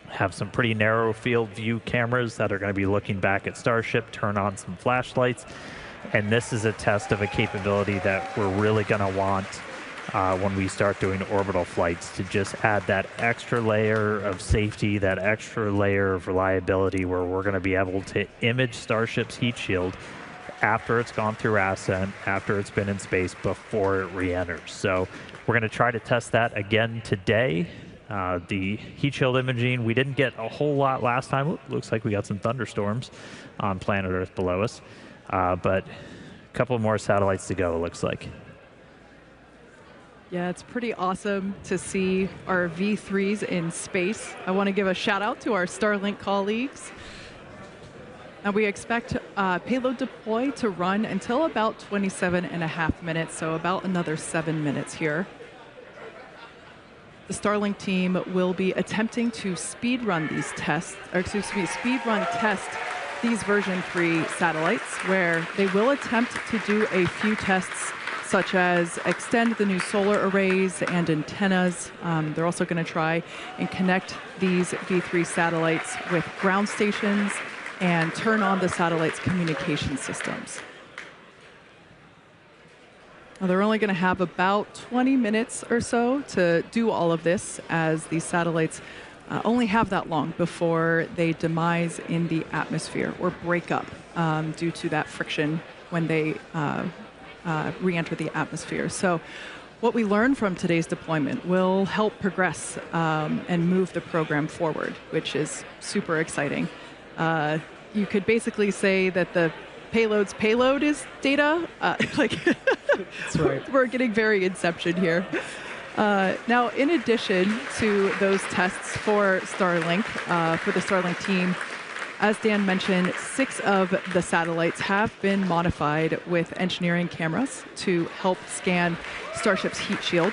have some pretty narrow field view cameras that are going to be looking back at Starship, turn on some flashlights. And this is a test of a capability that we're really going to want when we start doing orbital flights, to just add that extra layer of safety, that extra layer of reliability, where we're going to be able to image Starship's heat shield after it's gone through ascent, after it's been in space, before it re-enters. So we're going to try to test that again today. The heat shield imaging, we didn't get a whole lot last time. Looks like we got some thunderstorms on planet Earth below us. But a couple more satellites to go, it looks like. Yeah, it's pretty awesome to see our V3s in space. I want to give a shout out to our Starlink colleagues. And we expect payload deploy to run until about 27.5 minutes, so about another 7 minutes here. The Starlink team will be attempting to speed run these tests, or excuse me, speed run test these version 3 satellites, where they will attempt to do a few tests such as extend the new solar arrays and antennas. They're also going to try and connect these V3 satellites with ground stations and turn on the satellite's communication systems. Now, they're only going to have about 20 minutes or so to do all of this, as these satellites only have that long before they demise in the atmosphere or break up due to that friction when they re-enter the atmosphere. So what we learn from today's deployment will help progress and move the program forward, which is super exciting. You could basically say that the payload's payload is data. That's right. We're getting very Inception here. Now, in addition to those tests for Starlink, for the Starlink team, as Dan mentioned, 6 of the satellites have been modified with engineering cameras to help scan Starship's heat shield.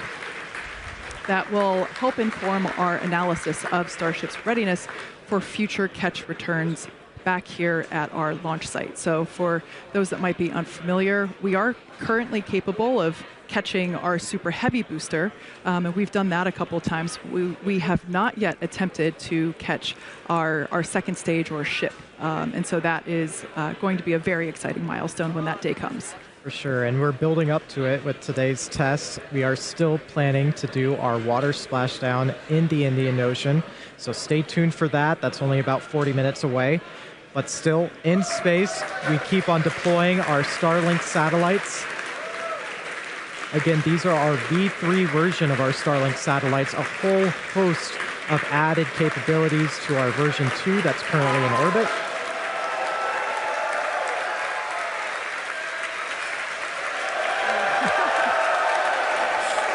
That will help inform our analysis of Starship's readiness for future catch returns back here at our launch site. So for those that might be unfamiliar, we are currently capable of catching our super heavy booster, and we've done that a couple times. We have not yet attempted to catch our second stage or ship, and so that is going to be a very exciting milestone when that day comes. For sure, and we're building up to it with today's test. We are still planning to do our water splashdown in the Indian Ocean, so stay tuned for that. That's only about 40 minutes away. But still, in space, we keep on deploying our Starlink satellites. Again, these are our V3 version of our Starlink satellites, a whole host of added capabilities to our version 2 that's currently in orbit.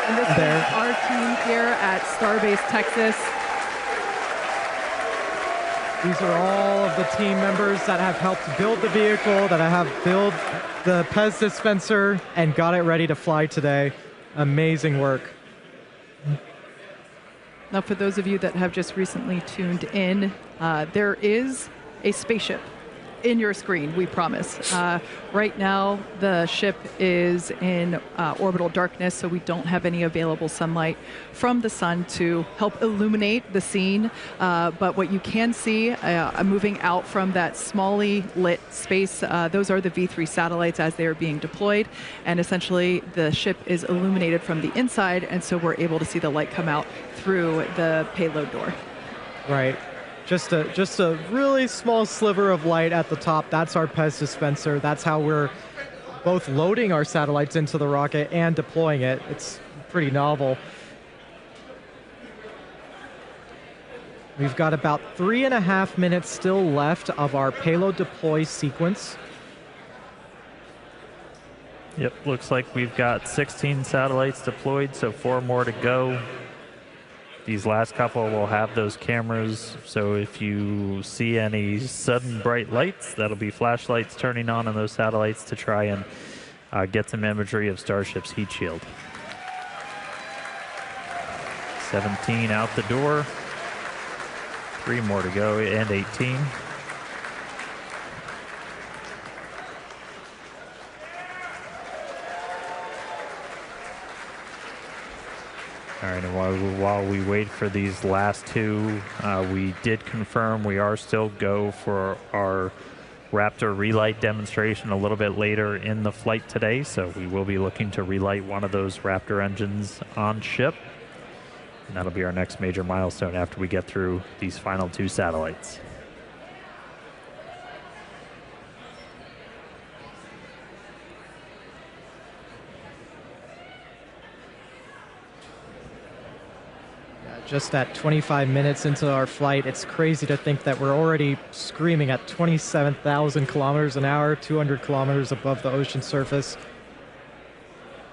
And this is our team here at Starbase, Texas. These are all of the team members that have helped build the vehicle, that have built the Pez dispenser, and got it ready to fly today. Amazing work. Now, for those of you that have just recently tuned in, there is a spaceship in your screen, we promise. Right now, the ship is in orbital darkness, so we don't have any available sunlight from the sun to help illuminate the scene. But what you can see moving out from that smally lit space, those are the V3 satellites as they are being deployed. And essentially, the ship is illuminated from the inside, and so we're able to see the light come out through the payload door. Right. Just a really small sliver of light at the top. That's our PEZ dispenser. That's how we're both loading our satellites into the rocket and deploying it. It's pretty novel. We've got about 3.5 minutes still left of our payload deploy sequence. Yep, looks like we've got 16 satellites deployed, so 4 more to go. These last couple will have those cameras, so if you see any sudden bright lights, that'll be flashlights turning on those satellites to try and get some imagery of Starship's heat shield. 17 out the door. 3 more to go, and 18. All right, and while we wait for these last 2, we did confirm we are still go for our Raptor relight demonstration a little bit later in the flight today, so we will be looking to relight one of those Raptor engines on ship. And that'll be our next major milestone after we get through these final 2 satellites. Just at 25 minutes into our flight, it's crazy to think that we're already screaming at 27,000 kilometers an hour, 200 kilometers above the ocean surface.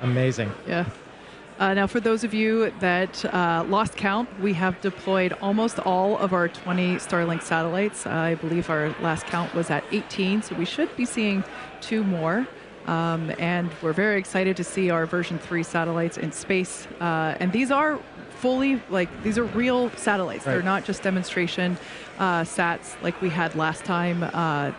Amazing. Yeah. Now, for those of you that lost count, we have deployed almost all of our 20 Starlink satellites. I believe our last count was at 18, so we should be seeing 2 more. And we're very excited to see our version 3 satellites in space. And these are fully, these are real satellites. Right. They're not just demonstration sats like we had last time.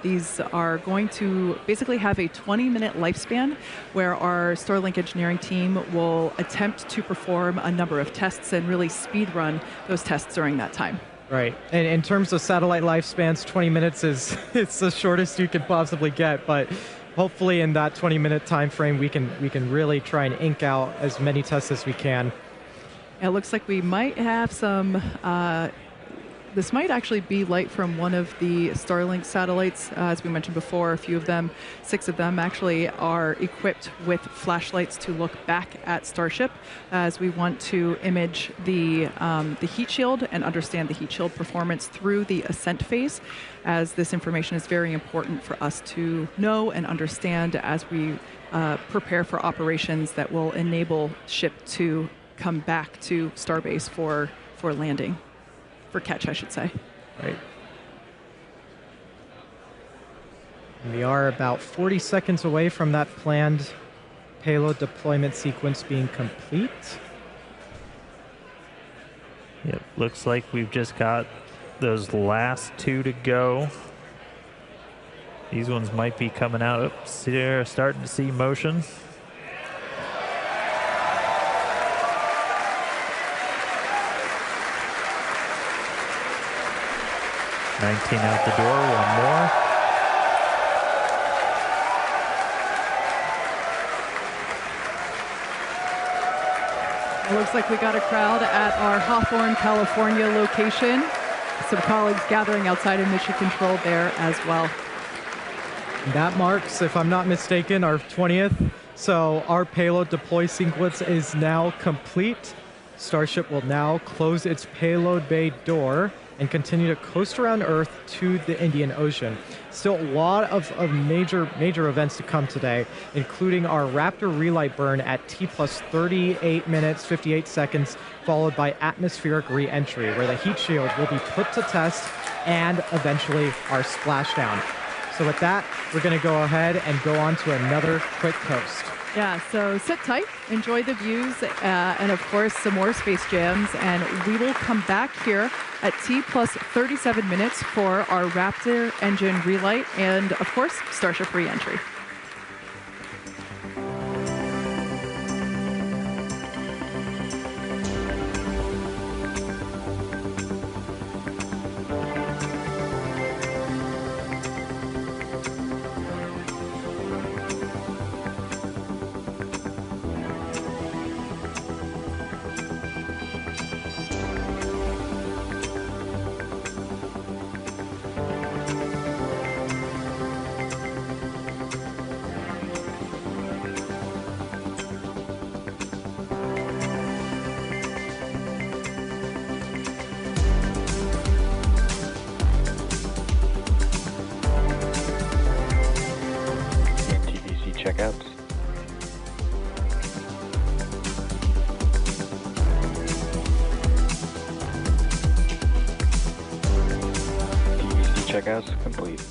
These are going to basically have a 20-minute lifespan where our Starlink engineering team will attempt to perform a number of tests and really speed run those tests during that time. Right. And in terms of satellite lifespans, 20 minutes is it's the shortest you could possibly get, but hopefully in that 20-minute time frame we can really try and ink out as many tests as we can. It looks like we might have some, this might actually be light from one of the Starlink satellites. As we mentioned before, a few of them, 6 of them actually are equipped with flashlights to look back at Starship as we want to image the heat shield and understand the heat shield performance through the ascent phase, as this information is very important for us to know and understand as we prepare for operations that will enable ship to come back to Starbase for landing, for catch, I should say. Right. And we are about 40 seconds away from that planned payload deployment sequence being complete. Yep, looks like we've just got those last 2 to go. These ones might be coming out. Oops, they're starting to see motion. 19 out the door, 1 more. It looks like we got a crowd at our Hawthorne, California location. Some colleagues gathering outside of Mission Control there as well. That marks, if I'm not mistaken, our 20th. So our payload deploy sequence is now complete. Starship will now close its payload bay door and continue to coast around Earth to the Indian Ocean. Still a lot of major events to come today, including our Raptor relight burn at T plus 38 minutes, 58 seconds, followed by atmospheric re-entry, where the heat shield will be put to test, and eventually our splashdown. So with that, we're gonna go ahead and go on to another quick coast. Yeah, so sit tight, enjoy the views, and of course some more space jams, and we will come back here at T plus 37 minutes for our Raptor engine relight and of course Starship re-entry. checkouts. TVC checkouts complete.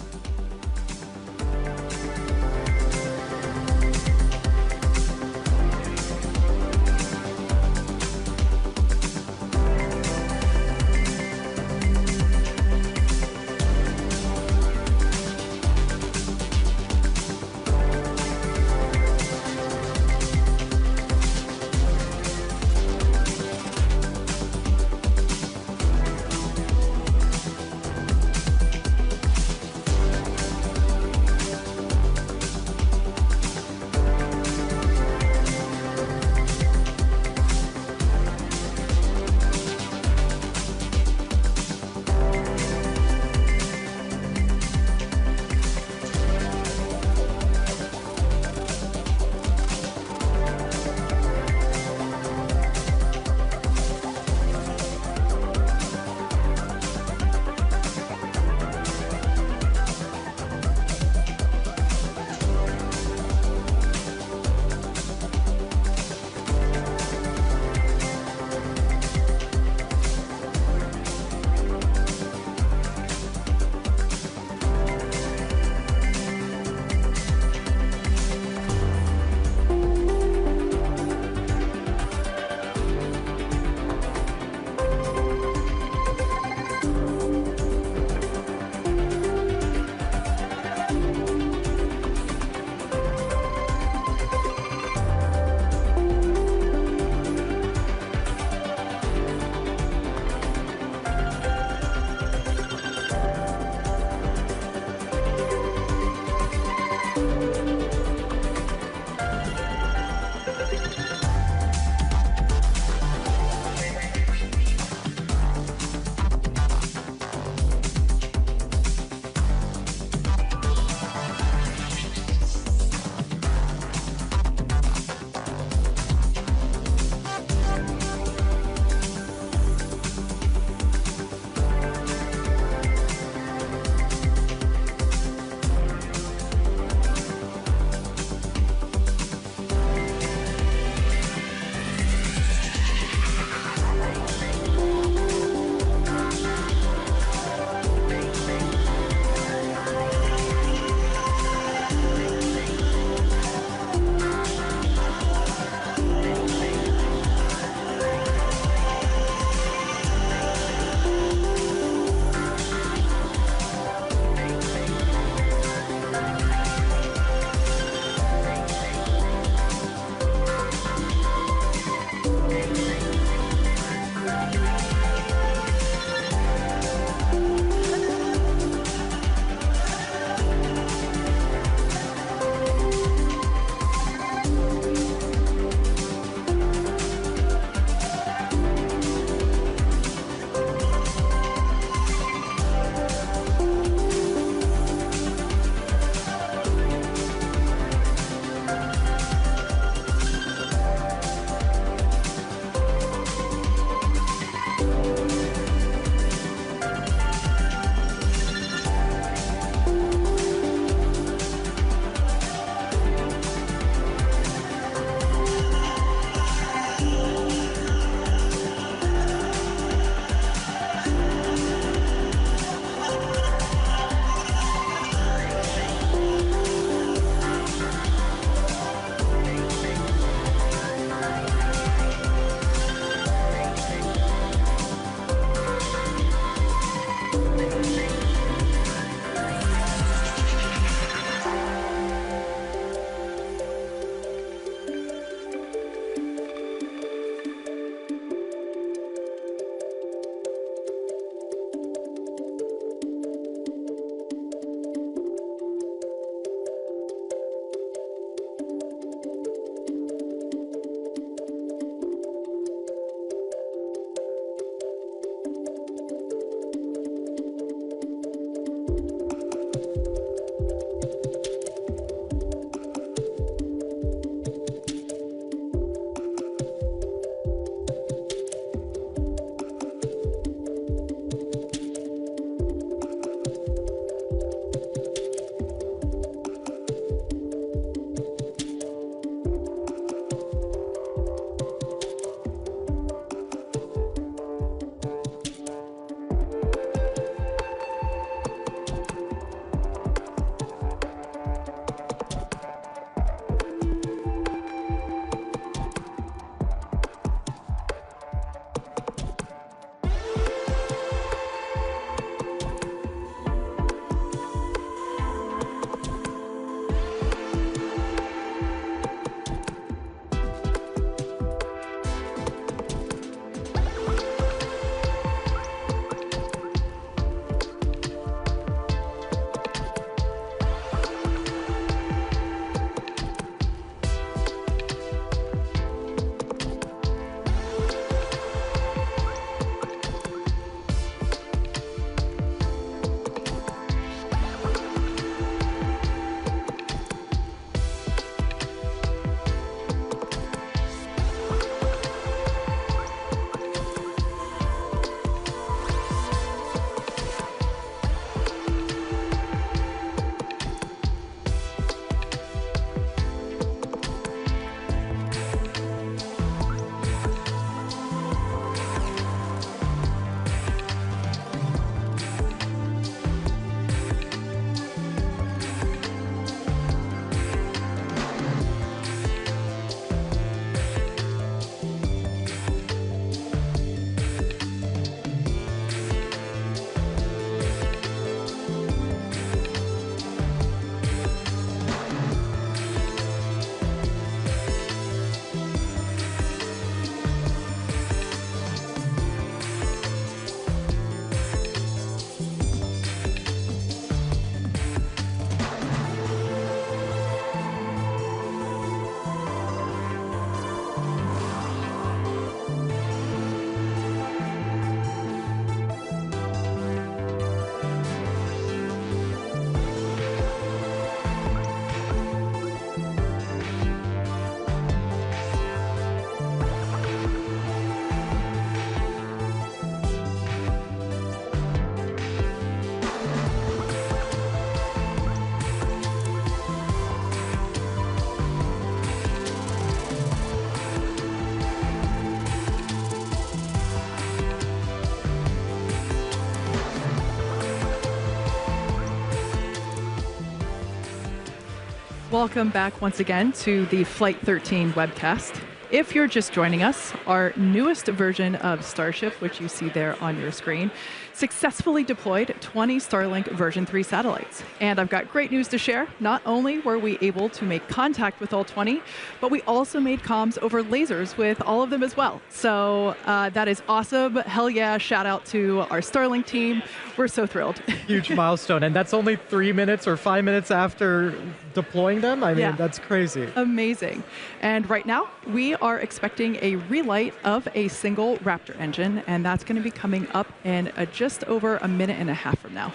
Welcome back once again to the Flight 13 webcast. If you're just joining us, our newest version of Starship, which you see there on your screen, successfully deployed 20 Starlink version 3 satellites. And I've got great news to share. Not only were we able to make contact with all 20, but we also made comms over lasers with all of them as well. So that is awesome. Hell yeah, shout out to our Starlink team. We're so thrilled. Huge milestone. And that's only 3 minutes or 5 minutes after deploying them? I mean, that's crazy. Amazing. And right now, we are expecting a relight of a single Raptor engine, and that's going to be coming up in just over a minute and a half from now.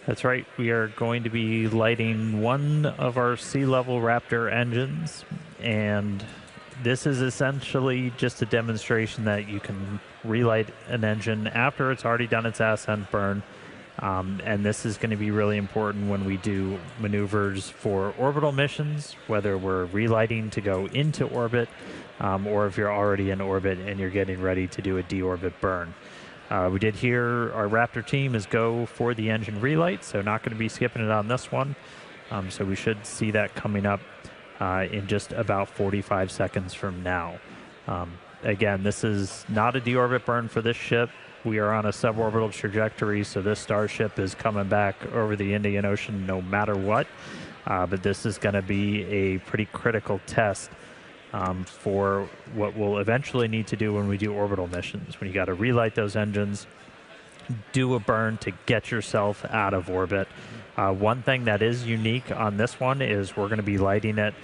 That's right. We are going to be lighting one of our sea-level Raptor engines, and this is essentially just a demonstration that you can relight an engine after it's already done its ascent burn. And this is going to be really important when we do maneuvers for orbital missions, whether we're relighting to go into orbit, or if you're already in orbit and you're getting ready to do a deorbit burn. We did hear our Raptor team is go for the engine relight, so not going to be skipping it on this one. So we should see that coming up in just about 45 seconds from now. Again, this is not a deorbit burn for this ship. We are on a suborbital trajectory, so this Starship is coming back over the Indian Ocean no matter what. But this is going to be a pretty critical test for what we'll eventually need to do when we do orbital missions. When you got to relight those engines, do a burn to get yourself out of orbit. One thing that is unique on this one is we're going to be lighting it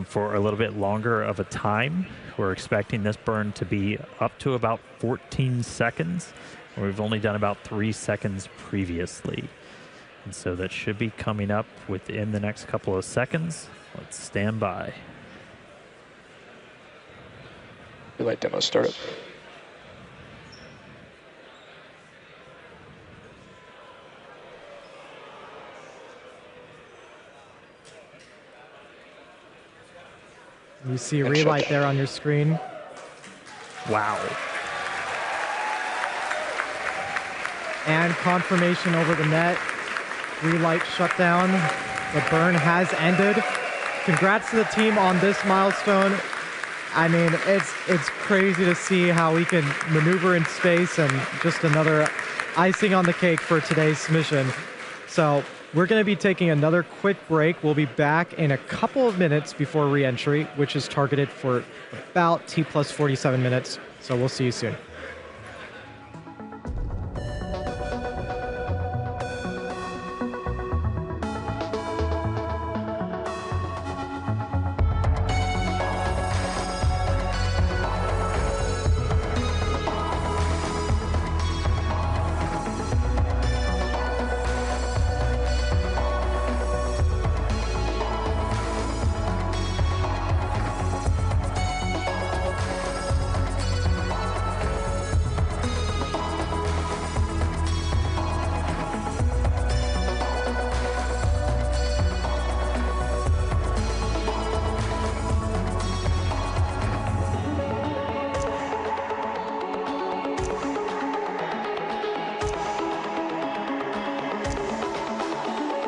for a little bit longer of a time. We're expecting this burn to be up to about 14 seconds. We've only done about 3 seconds previously. And so that should be coming up within the next couple of seconds. Let's stand by. Relight demo startup. You see relight there on your screen. Wow. And confirmation over the net. Relight shutdown. The burn has ended. Congrats to the team on this milestone. I mean, it's crazy to see how we can maneuver in space, and just another icing on the cake for today's mission. So we're going to be taking another quick break. We'll be back in a couple of minutes before re-entry, which is targeted for about T plus 47 minutes. So we'll see you soon.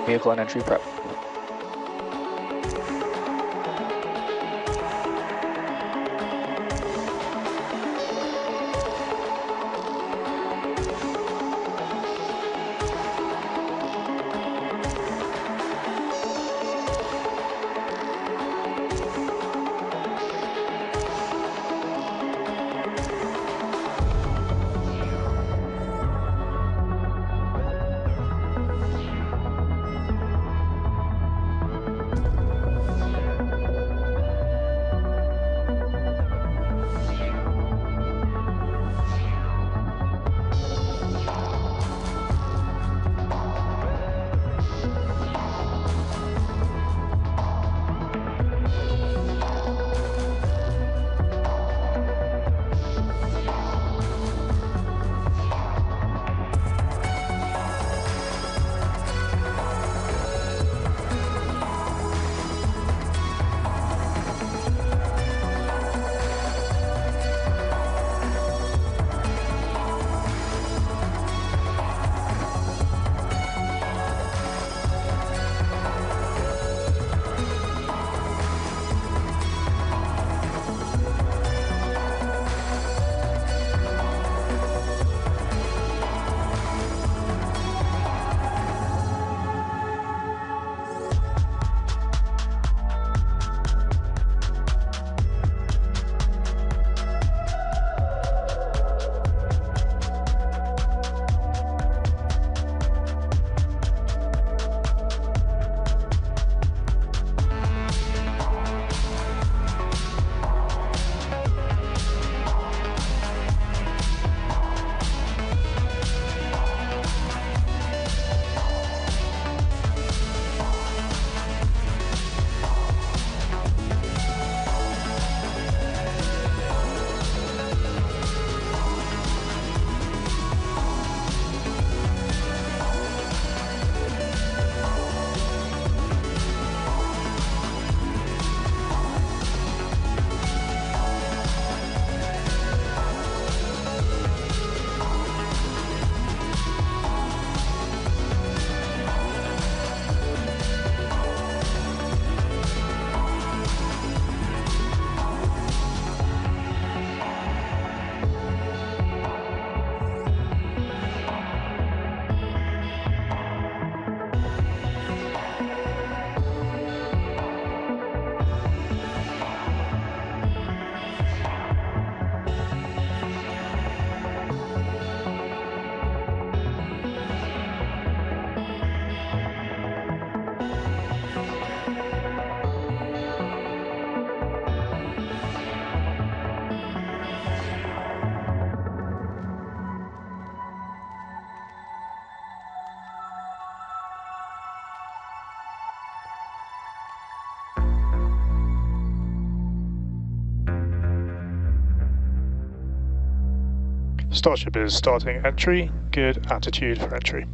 Vehicle and entry prep. Starship is starting entry. Good attitude for entry.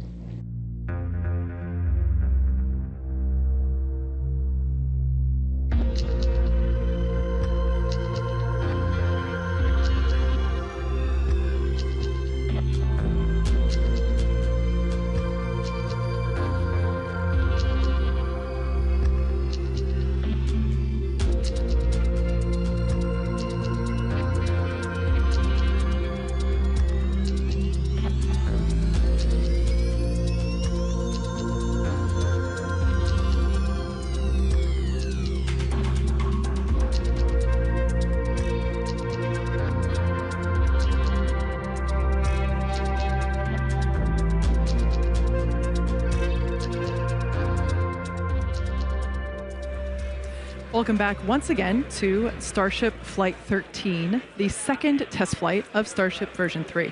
Welcome back once again to Starship Flight 13, the second test flight of Starship version 3.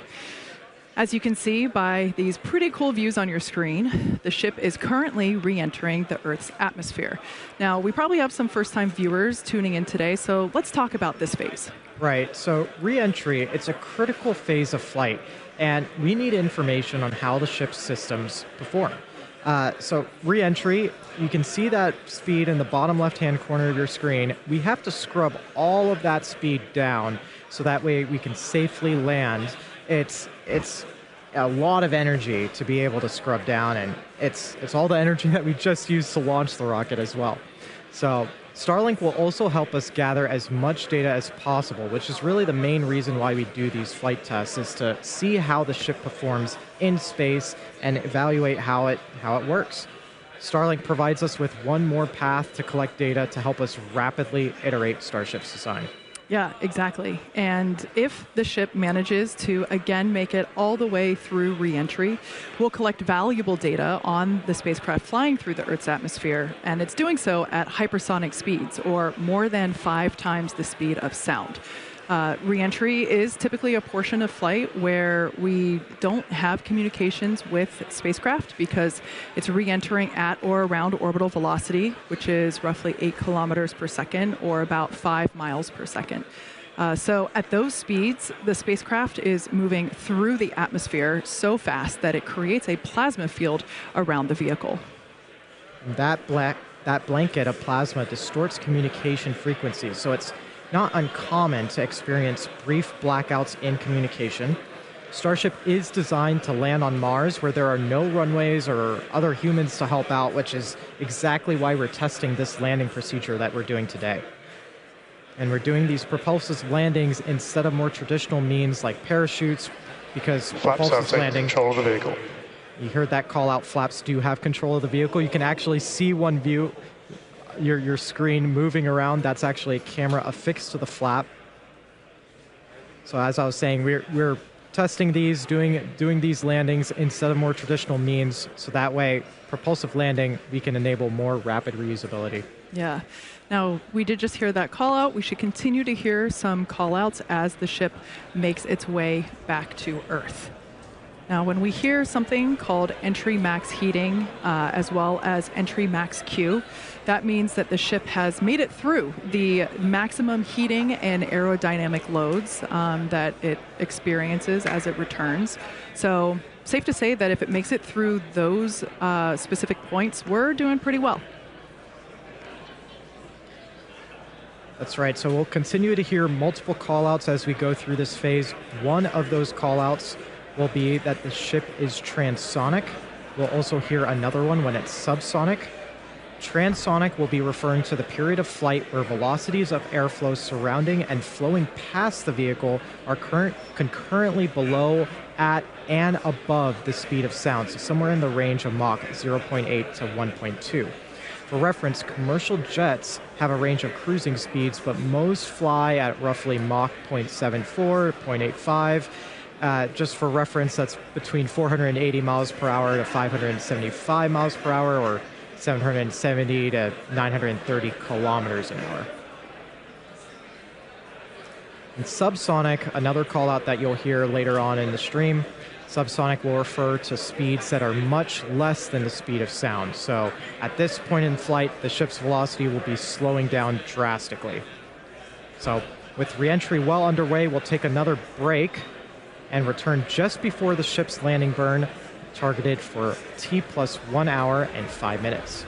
As you can see by these pretty cool views on your screen, the ship is currently re-entering the Earth's atmosphere. Now, we probably have some first-time viewers tuning in today, so let's talk about this phase. Right, so re-entry, it's a critical phase of flight, and we need information on how the ship's systems perform. So re-entry, you can see that speed in the bottom left-hand corner of your screen. We have to scrub all of that speed down so that way we can safely land. It's a lot of energy to be able to scrub down, and it's all the energy that we just used to launch the rocket as well. So Starlink will also help us gather as much data as possible, which is really the main reason why we do these flight tests, is to see how the ship performs in space and evaluate how it works. Starlink provides us with one more path to collect data to help us rapidly iterate Starship's design. Yeah, exactly. And if the ship manages to again make it all the way through re-entry, we'll collect valuable data on the spacecraft flying through the Earth's atmosphere, and it's doing so at hypersonic speeds, or more than 5 times the speed of sound. Re-entry is typically a portion of flight where we don't have communications with spacecraft because it's re-entering at or around orbital velocity, which is roughly 8 kilometers per second or about 5 miles per second. So at those speeds, the spacecraft is moving through the atmosphere so fast that it creates a plasma field around the vehicle. That blanket of plasma distorts communication frequencies, so it's not uncommon to experience brief blackouts in communication. Starship is designed to land on Mars where there are no runways or other humans to help out, which is exactly why we're testing this landing procedure that we're doing today. And we're doing these propulsive landings instead of more traditional means like parachutes, because propulsive landing... control of the vehicle. You heard that call out, flaps do have control of the vehicle. You can actually see one view, your screen moving around. That's actually a camera affixed to the flap. So as I was saying, we're testing these, doing these landings instead of more traditional means, so that way propulsive landing, we can enable more rapid reusability. Yeah. Now, we did just hear that call out. We should continue to hear some call outs as the ship makes its way back to Earth. Now, when we hear something called entry max heating, as well as entry max Q, that means that the ship has made it through the maximum heating and aerodynamic loads that it experiences as it returns. So, safe to say that if it makes it through those specific points, we're doing pretty well. That's right. So we'll continue to hear multiple callouts as we go through this phase. One of those callouts will be that the ship is transonic. We'll also hear another one when it's subsonic. Transonic will be referring to the period of flight where velocities of airflow surrounding and flowing past the vehicle are concurrently below, at, and above the speed of sound, so somewhere in the range of Mach 0.8 to 1.2. For reference, commercial jets have a range of cruising speeds, but most fly at roughly Mach 0.74, 0.85. Just for reference, that's between 480 miles per hour to 575 miles per hour, or 770 to 930 kilometers an hour. And subsonic, another call out that you'll hear later on in the stream, subsonic will refer to speeds that are much less than the speed of sound. So at this point in flight, the ship's velocity will be slowing down drastically. So with reentry well underway, we'll take another break. and return just before the ship's landing burn, targeted for T plus 1 hour and 5 minutes.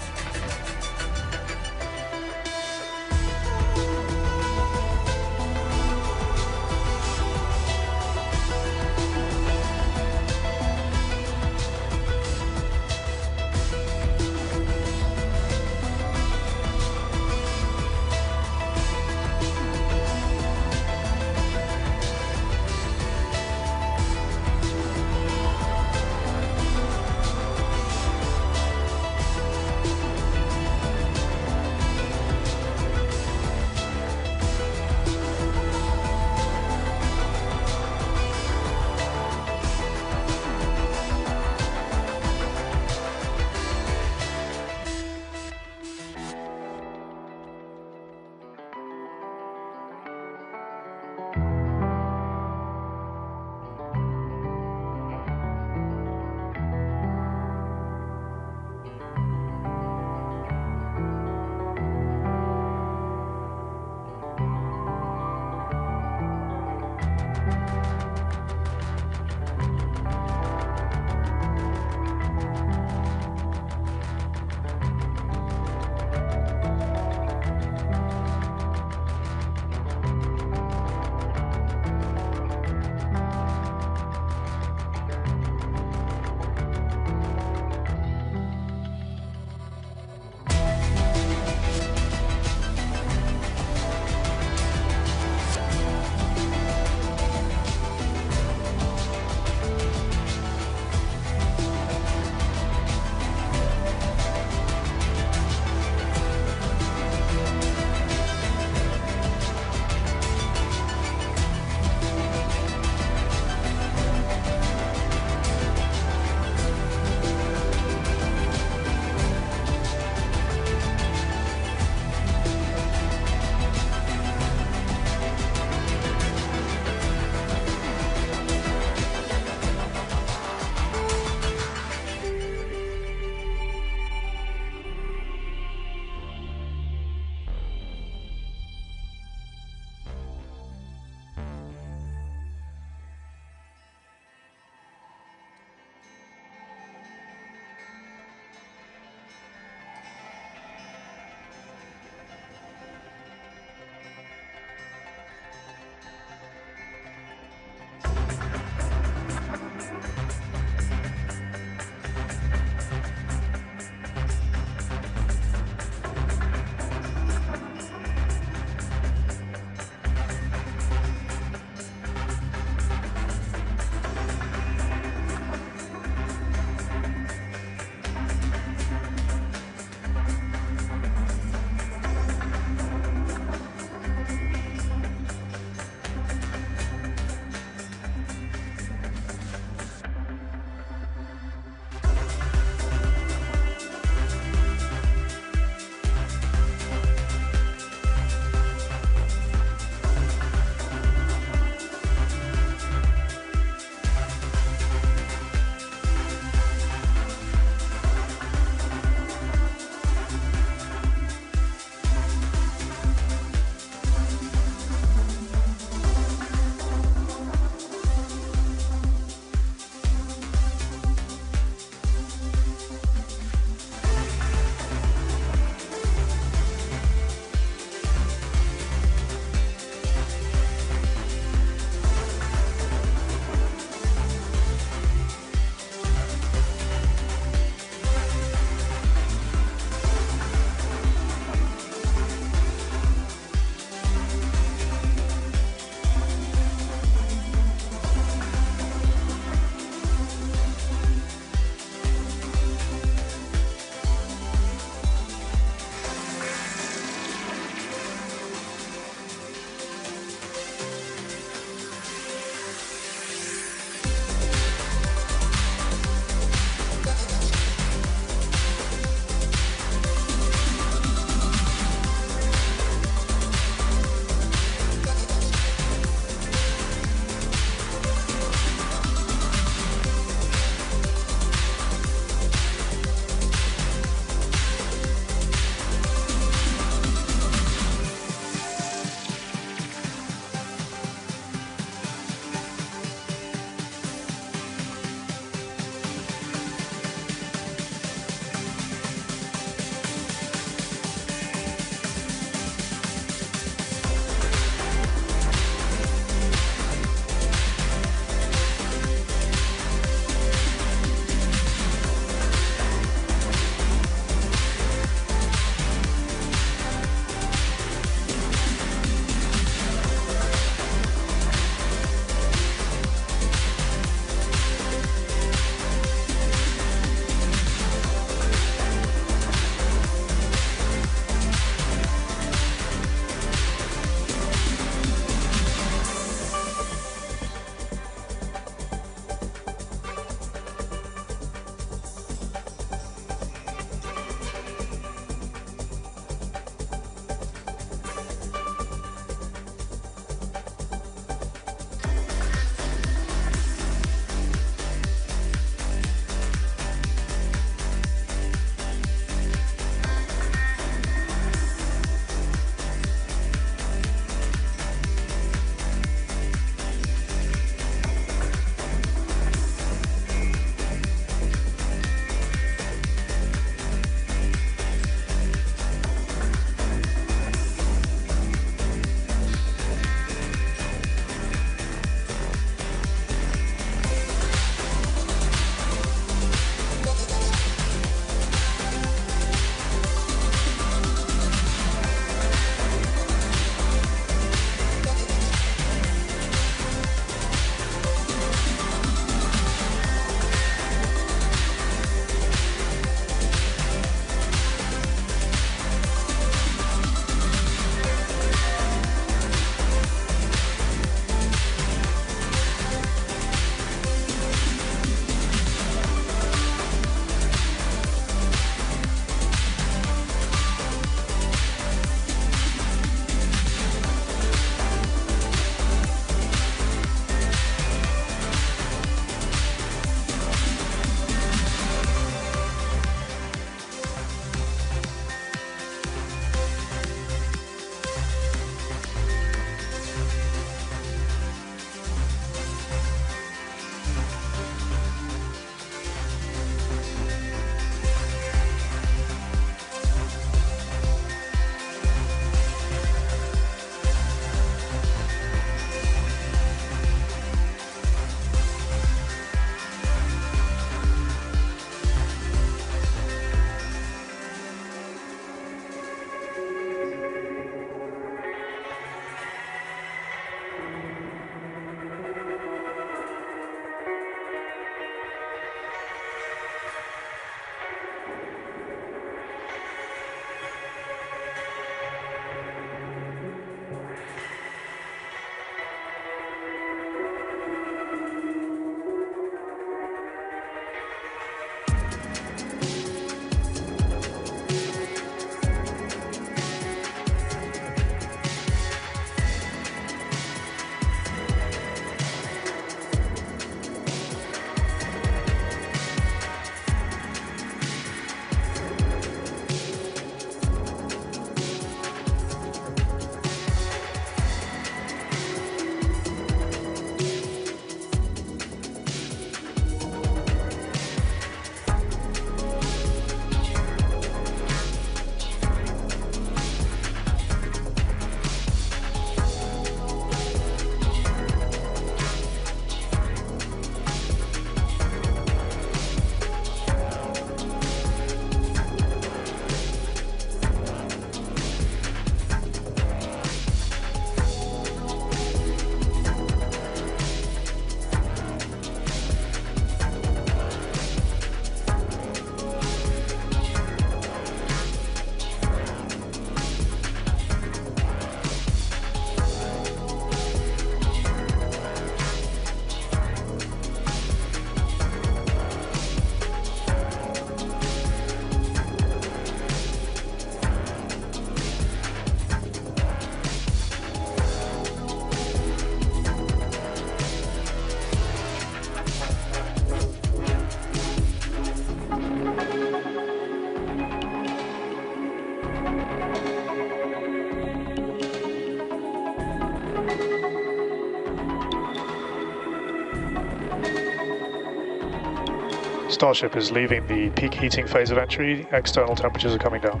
Starship is leaving the peak heating phase of entry. External temperatures are coming down.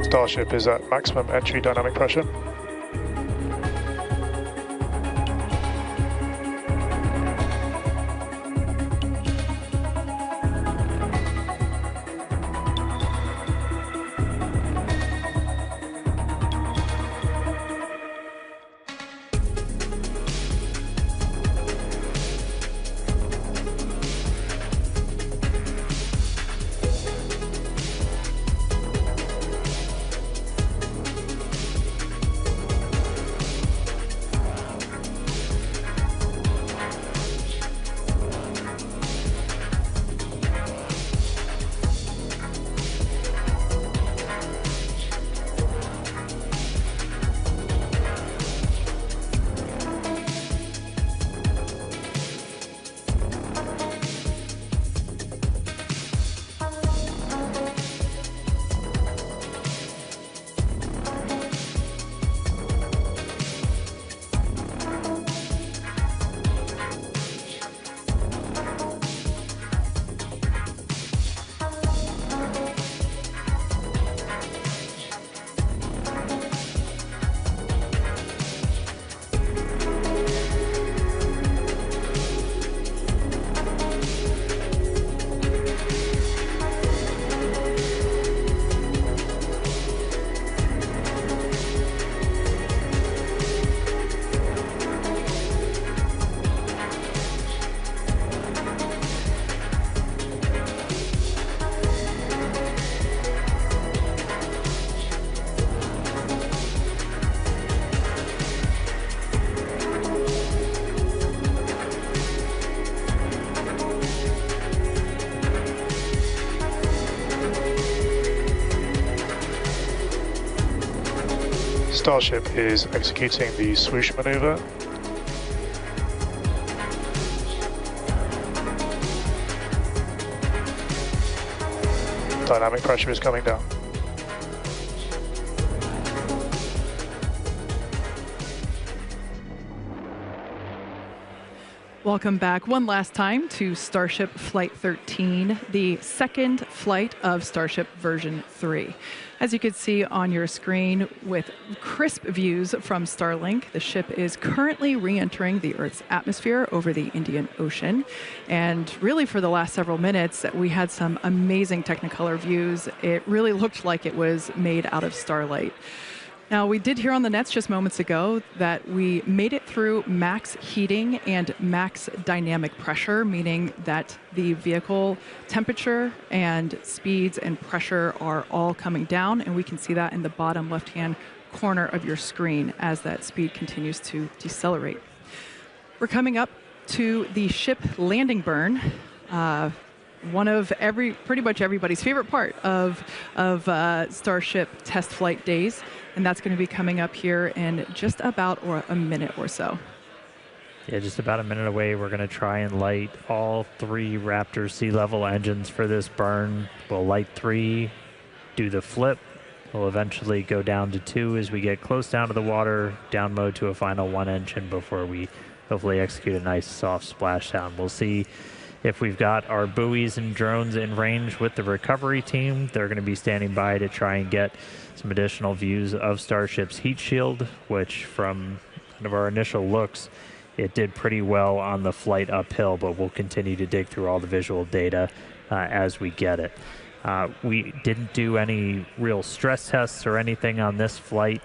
Starship is at maximum entry dynamic pressure. Starship is executing the swoosh maneuver. Dynamic pressure is coming down. Welcome back one last time to Starship Flight 13, the second flight of Starship version 3. As you can see on your screen with crisp views from Starlink, the ship is currently re-entering the Earth's atmosphere over the Indian Ocean. And really for the last several minutes, we had some amazing Technicolor views. It really looked like it was made out of starlight. Now, we did hear on the nets just moments ago that we made it through max heating and max dynamic pressure, meaning that the vehicle temperature and speeds and pressure are all coming down, and we can see that in the bottom left-hand corner of your screen as that speed continues to decelerate. We're coming up to the ship landing burn. One of pretty much everybody's favorite part of Starship test flight days, and that's going to be coming up here in just about a minute or so. Yeah, just about a minute away. We're going to try and light all 3 Raptor sea level engines for this burn. We'll light 3, do the flip. We'll eventually go down to 2 as we get close down to the water, down mode to a final 1 engine before we hopefully execute a nice soft splashdown. We'll see if we've got our buoys and drones in range with the recovery team. They're going to be standing by to try and get some additional views of Starship's heat shield, which from kind of our initial looks, it did pretty well on the flight uphill, but we'll continue to dig through all the visual data as we get it. We didn't do any real stress tests or anything on this flight.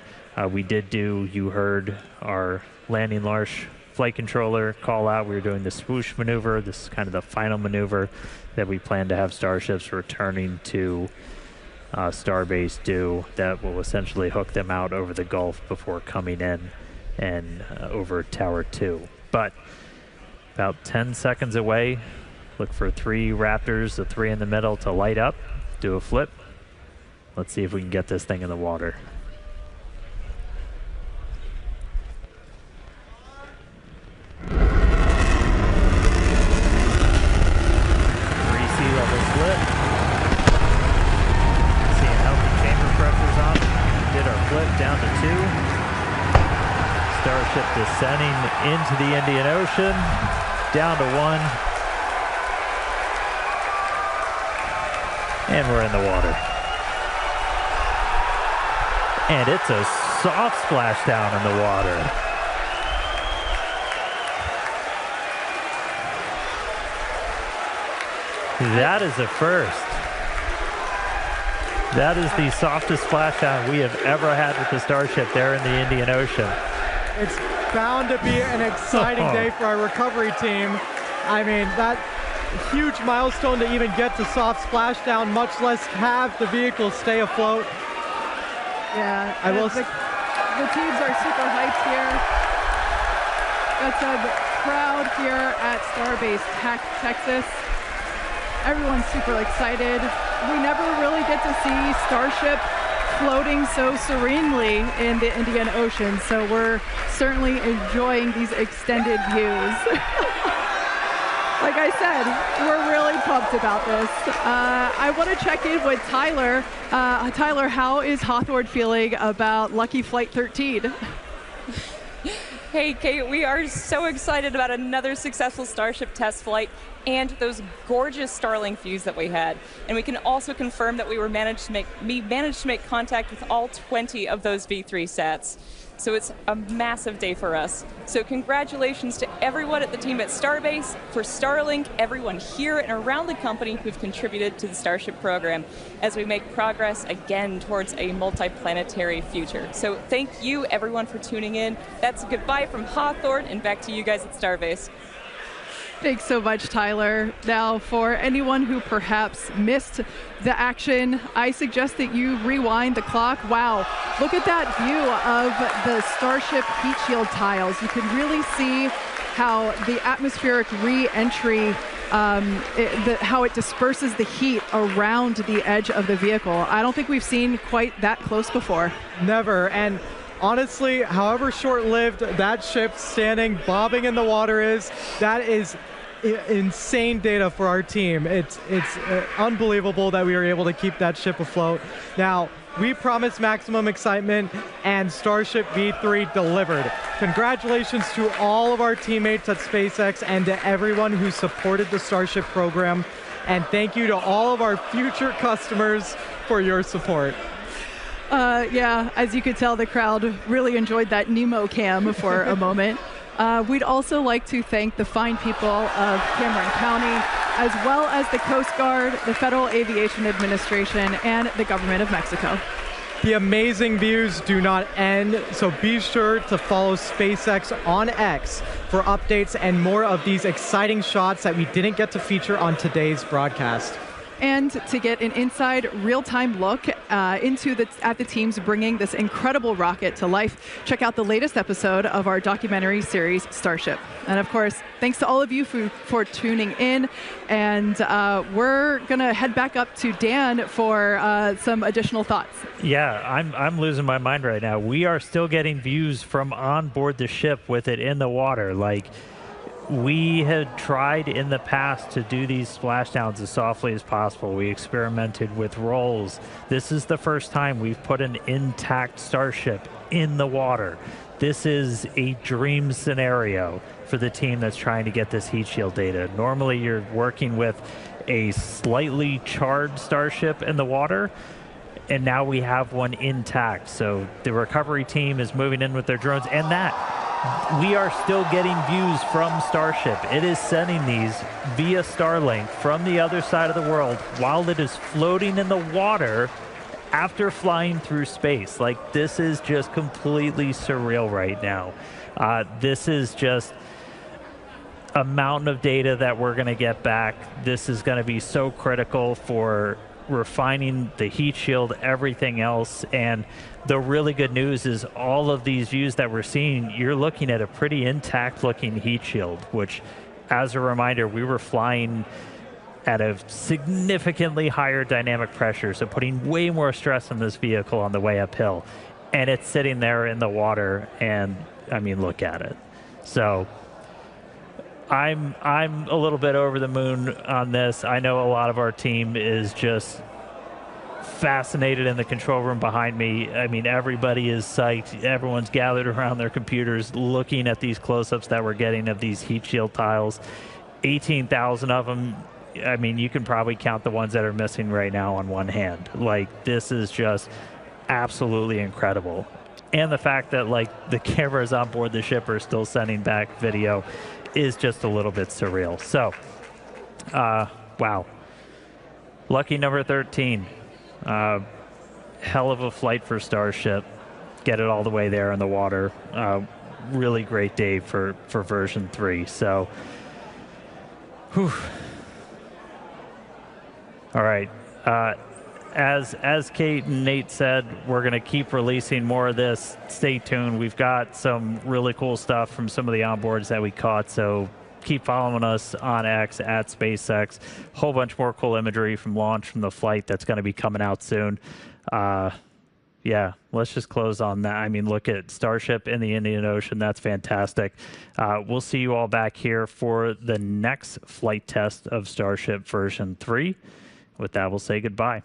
We did do, you heard our landing Larsh flight controller call out. We were doing the swoosh maneuver. This is kind of the final maneuver that we plan to have Starships returning to Starbase do, that will essentially hook them out over the Gulf before coming in and over Tower 2. But about 10 seconds away, look for 3 Raptors, the 3 in the middle, to light up, do a flip. Let's see if we can get this thing in the water. Starship descending into the Indian Ocean, down to 1. And we're in the water. And it's a soft splashdown in the water. That is a first. That is the softest splashdown we have ever had with the Starship there in the Indian Ocean. It's bound to be an exciting day for our recovery team. I mean, that huge milestone to even get to soft splashdown, much less have the vehicle stay afloat. Yeah, the teams are super hyped here. Got some crowd here at Starbase, Texas. Everyone's super excited. We never really get to see Starship floating so serenely in the Indian Ocean, so we're certainly enjoying these extended views. Like I said, we're really pumped about this. I want to check in with Tyler. Tyler, how is Hawthorne feeling about Lucky Flight 13? Hey, Kate, we are so excited about another successful Starship test flight and those gorgeous Starlink views that we had. And we can also confirm that we managed to make contact with all 20 of those V3 sats. So it's a massive day for us. So congratulations to everyone at the team at Starbase, for Starlink, everyone here and around the company who've contributed to the Starship program as we make progress again towards a multi-planetary future. So thank you everyone for tuning in. That's a goodbye from Hawthorne and back to you guys at Starbase. Thanks so much, Tyler. Now, for anyone who perhaps missed the action, I suggest that you rewind the clock. Wow, look at that view of the Starship heat shield tiles. You can really see how the atmospheric re-entry, how it disperses the heat around the edge of the vehicle. I don't think we've seen quite that close before. Never. And honestly, however short-lived that ship standing, bobbing in the water is, that is insane data for our team. It's unbelievable that we were able to keep that ship afloat. Now, we promised maximum excitement, and Starship V3 delivered. Congratulations to all of our teammates at SpaceX and to everyone who supported the Starship program. And thank you to all of our future customers for your support. Yeah, as you could tell, the crowd really enjoyed that Nemo cam for a moment. We'd also like to thank the fine people of Cameron County, as well as the Coast Guard, the Federal Aviation Administration, and the Government of Mexico. The amazing views do not end, so be sure to follow SpaceX on X for updates and more of these exciting shots that we didn't get to feature on today's broadcast. And to get an inside real-time look at the teams bringing this incredible rocket to life, check out the latest episode of our documentary series, Starship. And of course, thanks to all of you for tuning in. And we're going to head back up to Dan for some additional thoughts. Yeah, I'm losing my mind right now. We are still getting views from on board the ship with it in the water. Like, we had tried in the past to do these splashdowns as softly as possible. We experimented with rolls. This is the first time we've put an intact Starship in the water. This is a dream scenario for the team that's trying to get this heat shield data. Normally you're working with a slightly charred Starship in the water, and now we have one intact. So the recovery team is moving in with their drones, and we are still getting views from Starship. It is sending these via Starlink from the other side of the world while it is floating in the water after flying through space. Like, this is just completely surreal right now. This is just a mountain of data that we're going to get back. This is going to be so critical for refining the heat shield, everything else. And the really good news is all of these views that we're seeing, you're looking at a pretty intact looking heat shield, which, as a reminder, we were flying at a significantly higher dynamic pressure, so putting way more stress on this vehicle on the way uphill. And it's sitting there in the water, and I mean, look at it. So I'm a little bit over the moon on this. I know a lot of our team is just fascinated in the control room behind me. I mean, everybody is psyched. Everyone's gathered around their computers looking at these close-ups that we're getting of these heat shield tiles. 18,000 of them. I mean, you can probably count the ones that are missing right now on one hand. Like, this is just absolutely incredible. And the fact that, like, the cameras on board the ship are still sending back video is just a little bit surreal. So, wow. Lucky number 13. Hell of a flight for Starship. Get it all the way there in the water. Really great day for version 3. So, whew. All right. As Kate and Nate said, we're going to keep releasing more of this. Stay tuned. We've got some really cool stuff from some of the onboards that we caught. So keep following us on X at SpaceX. Whole bunch more cool imagery from launch from the flight that's going to be coming out soon. Yeah, let's just close on that. I mean, look at Starship in the Indian Ocean. That's fantastic. We'll see you all back here for the next flight test of Starship version 3. With that, we'll say goodbye.